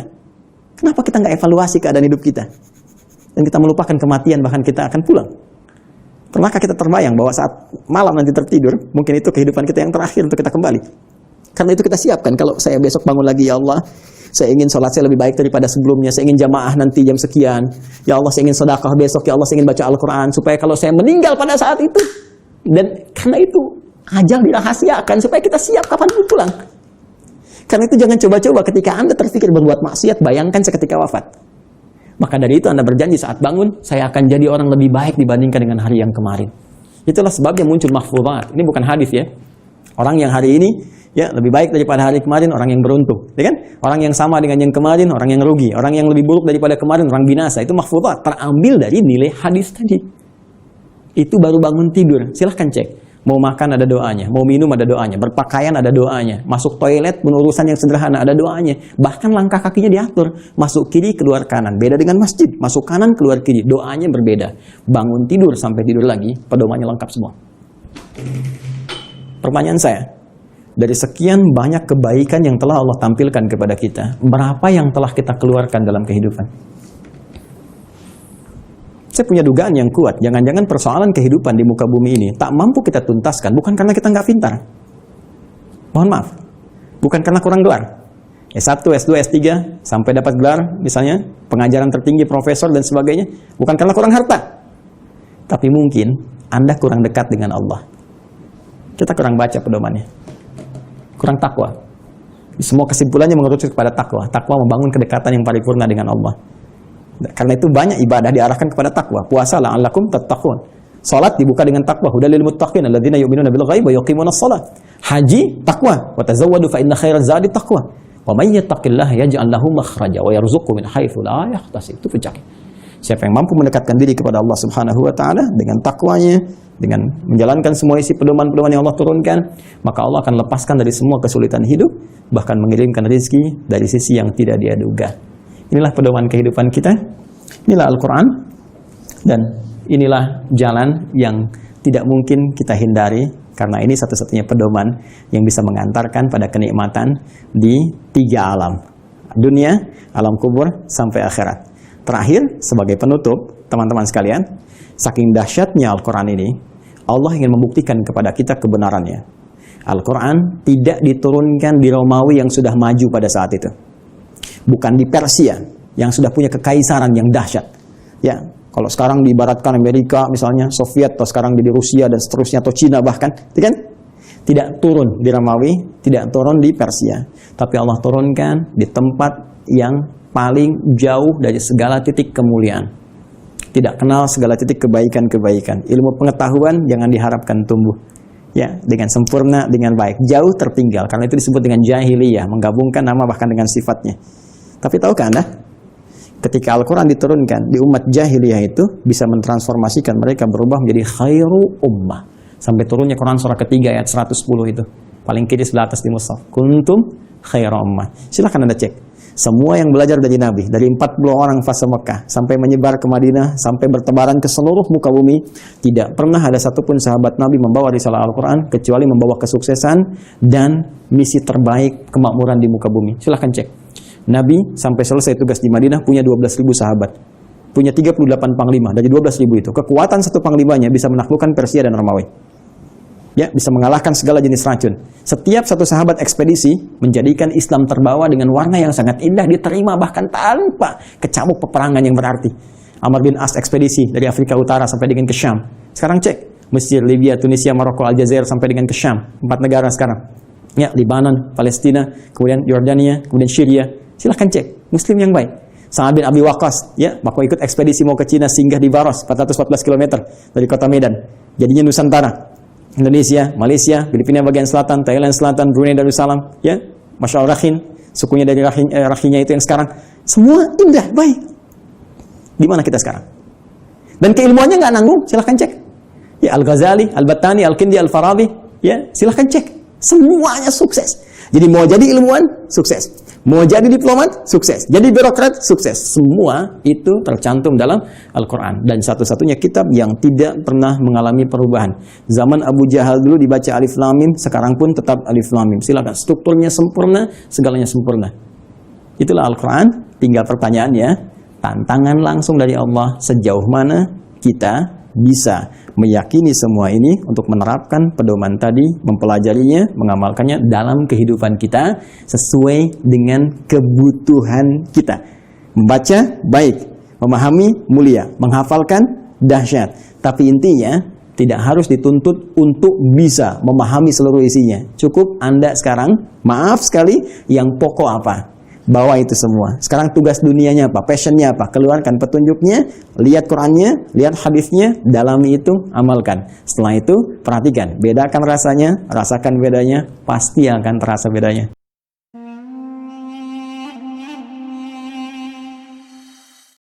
Kenapa kita nggak evaluasi keadaan hidup kita? Dan kita melupakan kematian, bahkan kita akan pulang. Pernahkah kita terbayang bahwa saat malam nanti tertidur, mungkin itu kehidupan kita yang terakhir untuk kita kembali? Karena itu kita siapkan, kalau saya besok bangun lagi, ya Allah, saya ingin sholat saya lebih baik daripada sebelumnya, saya ingin jamaah nanti jam sekian, ya Allah saya ingin sedekah besok, ya Allah saya ingin baca Al-Quran, supaya kalau saya meninggal pada saat itu, dan karena itu, ajal dirahasiakan, supaya kita siap kapanpun pulang. Karena itu jangan coba-coba ketika Anda terpikir berbuat maksiat, bayangkan seketika wafat. Maka dari itu Anda berjanji saat bangun, saya akan jadi orang lebih baik dibandingkan dengan hari yang kemarin. Itulah sebabnya muncul mahfuzat. Ini bukan hadis ya. Orang yang hari ini ya lebih baik daripada hari kemarin, orang yang beruntung, ya kan? Orang yang sama dengan yang kemarin, orang yang rugi. Orang yang lebih buruk daripada kemarin, orang binasa. Itu mahfuzat, terambil dari nilai hadis tadi. Itu baru bangun tidur. Silahkan cek. Mau makan ada doanya, mau minum ada doanya, berpakaian ada doanya, masuk toilet pun urusan yang sederhana ada doanya. Bahkan langkah kakinya diatur, masuk kiri keluar kanan. Beda dengan masjid, masuk kanan keluar kiri, doanya berbeda. Bangun tidur sampai tidur lagi, pedomannya lengkap semua. Pertanyaan saya, dari sekian banyak kebaikan yang telah Allah tampilkan kepada kita, berapa yang telah kita keluarkan dalam kehidupan? Saya punya dugaan yang kuat, jangan-jangan persoalan kehidupan di muka bumi ini tak mampu kita tuntaskan, bukan karena kita nggak pintar. Mohon maaf, bukan karena kurang gelar. S1, S2, S3, sampai dapat gelar, misalnya pengajaran tertinggi, profesor, dan sebagainya, bukan karena kurang harta. Tapi mungkin Anda kurang dekat dengan Allah. Kita kurang baca pedomannya. Kurang takwa. Semua kesimpulannya mengerucut kepada takwa. Takwa membangun kedekatan yang paripurna dengan Allah. Karena itu banyak ibadah diarahkan kepada takwa. Puasa la'allakum tattaqun. Salat dibuka dengan takwa. Hudal lil muttaqin alladzina yu'minuna bil ghaib wa yuqimunas shalah. Haji takwa. Wa tazawwadu fa inna khairaz zadi taqwa. Wa may yattaqillaha yaj'al lahu makhraja wa yarzuqhu min haitsu la yahtasib. Itu pencakit. Siapa yang mampu mendekatkan diri kepada Allah Subhanahu wa taala dengan takwanya, dengan menjalankan semua isi pedoman-pedoman yang Allah turunkan, maka Allah akan lepaskan dari semua kesulitan hidup, bahkan mengirimkan rezeki dari sisi yang tidak dia duga. Inilah pedoman kehidupan kita, inilah Al-Quran, dan inilah jalan yang tidak mungkin kita hindari, karena ini satu-satunya pedoman yang bisa mengantarkan pada kenikmatan di 3 alam. Dunia, alam kubur, sampai akhirat. Terakhir, sebagai penutup, teman-teman sekalian, saking dahsyatnya Al-Quran ini, Allah ingin membuktikan kepada kita kebenarannya. Al-Quran tidak diturunkan di Romawi yang sudah maju pada saat itu. Bukan di Persia yang sudah punya kekaisaran yang dahsyat. Ya, kalau sekarang diibaratkan Amerika misalnya, Soviet, atau sekarang di Rusia dan seterusnya, atau Cina bahkan, kan? Tidak turun di Romawi, tidak turun di Persia, tapi Allah turunkan di tempat yang paling jauh dari segala titik kemuliaan. Tidak kenal segala titik kebaikan-kebaikan. Ilmu pengetahuan jangan diharapkan tumbuh. Ya, dengan sempurna, dengan baik. Jauh tertinggal, karena itu disebut dengan jahiliyah, menggabungkan nama bahkan dengan sifatnya. Tapi tahukah Anda, ketika Al-Quran diturunkan di umat jahiliyah itu bisa mentransformasikan mereka berubah menjadi khairu ummah. Sampai turunnya Quran surah ketiga ayat 110 itu. Paling kiri sebelah atas di mushaf. Kuntum khairu ummah. Silahkan Anda cek. Semua yang belajar dari Nabi, dari 40 orang fase Mekah, sampai menyebar ke Madinah, sampai bertebaran ke seluruh muka bumi, tidak pernah ada satupun sahabat Nabi membawa risalah Al-Quran, kecuali membawa kesuksesan dan misi terbaik kemakmuran di muka bumi. Silahkan cek. Nabi sampai selesai tugas di Madinah punya 12.000 sahabat. Punya 38 panglima dari 12.000 itu. Kekuatan satu panglimanya bisa menaklukkan Persia dan Romawi. Ya, bisa mengalahkan segala jenis racun. Setiap satu sahabat ekspedisi menjadikan Islam terbawa dengan warna yang sangat indah, diterima bahkan tanpa kecamuk peperangan yang berarti. Amr bin As ekspedisi dari Afrika Utara sampai dengan ke Syam. Sekarang cek, Mesir, Libya, Tunisia, Maroko, Aljazair sampai dengan ke Syam. 4 negara sekarang. Ya, Libanon, Palestina, kemudian Yordania, kemudian Syria. Silahkan cek, Muslim yang baik. Sa'ad bin Abi Waqqas, ya, maka ikut ekspedisi mau ke Cina, singgah di Baros, 414 km dari kota Medan. Jadinya Nusantara, Indonesia, Malaysia, Filipina bagian selatan, Thailand selatan, Brunei Darussalam, ya, Masya Allah Rakhine, sukunya dari Rakhine itu yang sekarang. Semua indah, baik. Di mana kita sekarang? Dan keilmuannya nggak nanggung, silahkan cek. Ya, Al-Ghazali, Al-Battani, Al-Kindi, Al-Farabi, ya, silahkan cek. Semuanya sukses. Jadi mau jadi ilmuwan, sukses. Mau jadi diplomat, sukses. Jadi birokrat, sukses. Semua itu tercantum dalam Al-Quran. Dan satu-satunya kitab yang tidak pernah mengalami perubahan. Zaman Abu Jahal dulu dibaca Alif Lam Mim, sekarang pun tetap Alif Lam Mim. Silakan, strukturnya sempurna, segalanya sempurna. Itulah Al-Quran. Tinggal pertanyaannya, tantangan langsung dari Allah, sejauh mana kita bisa meyakini semua ini untuk menerapkan pedoman tadi, mempelajarinya, mengamalkannya dalam kehidupan kita sesuai dengan kebutuhan kita. Membaca baik, memahami mulia, menghafalkan dahsyat. Tapi intinya tidak harus dituntut untuk bisa memahami seluruh isinya. Cukup Anda sekarang, maaf sekali, yang pokok apa? Bawa itu semua. Sekarang tugas dunianya apa? Passionnya apa? Keluarkan petunjuknya, lihat Qurannya, lihat hadisnya, dalami itu, amalkan. Setelah itu, perhatikan, bedakan rasanya, rasakan bedanya, pasti akan terasa bedanya.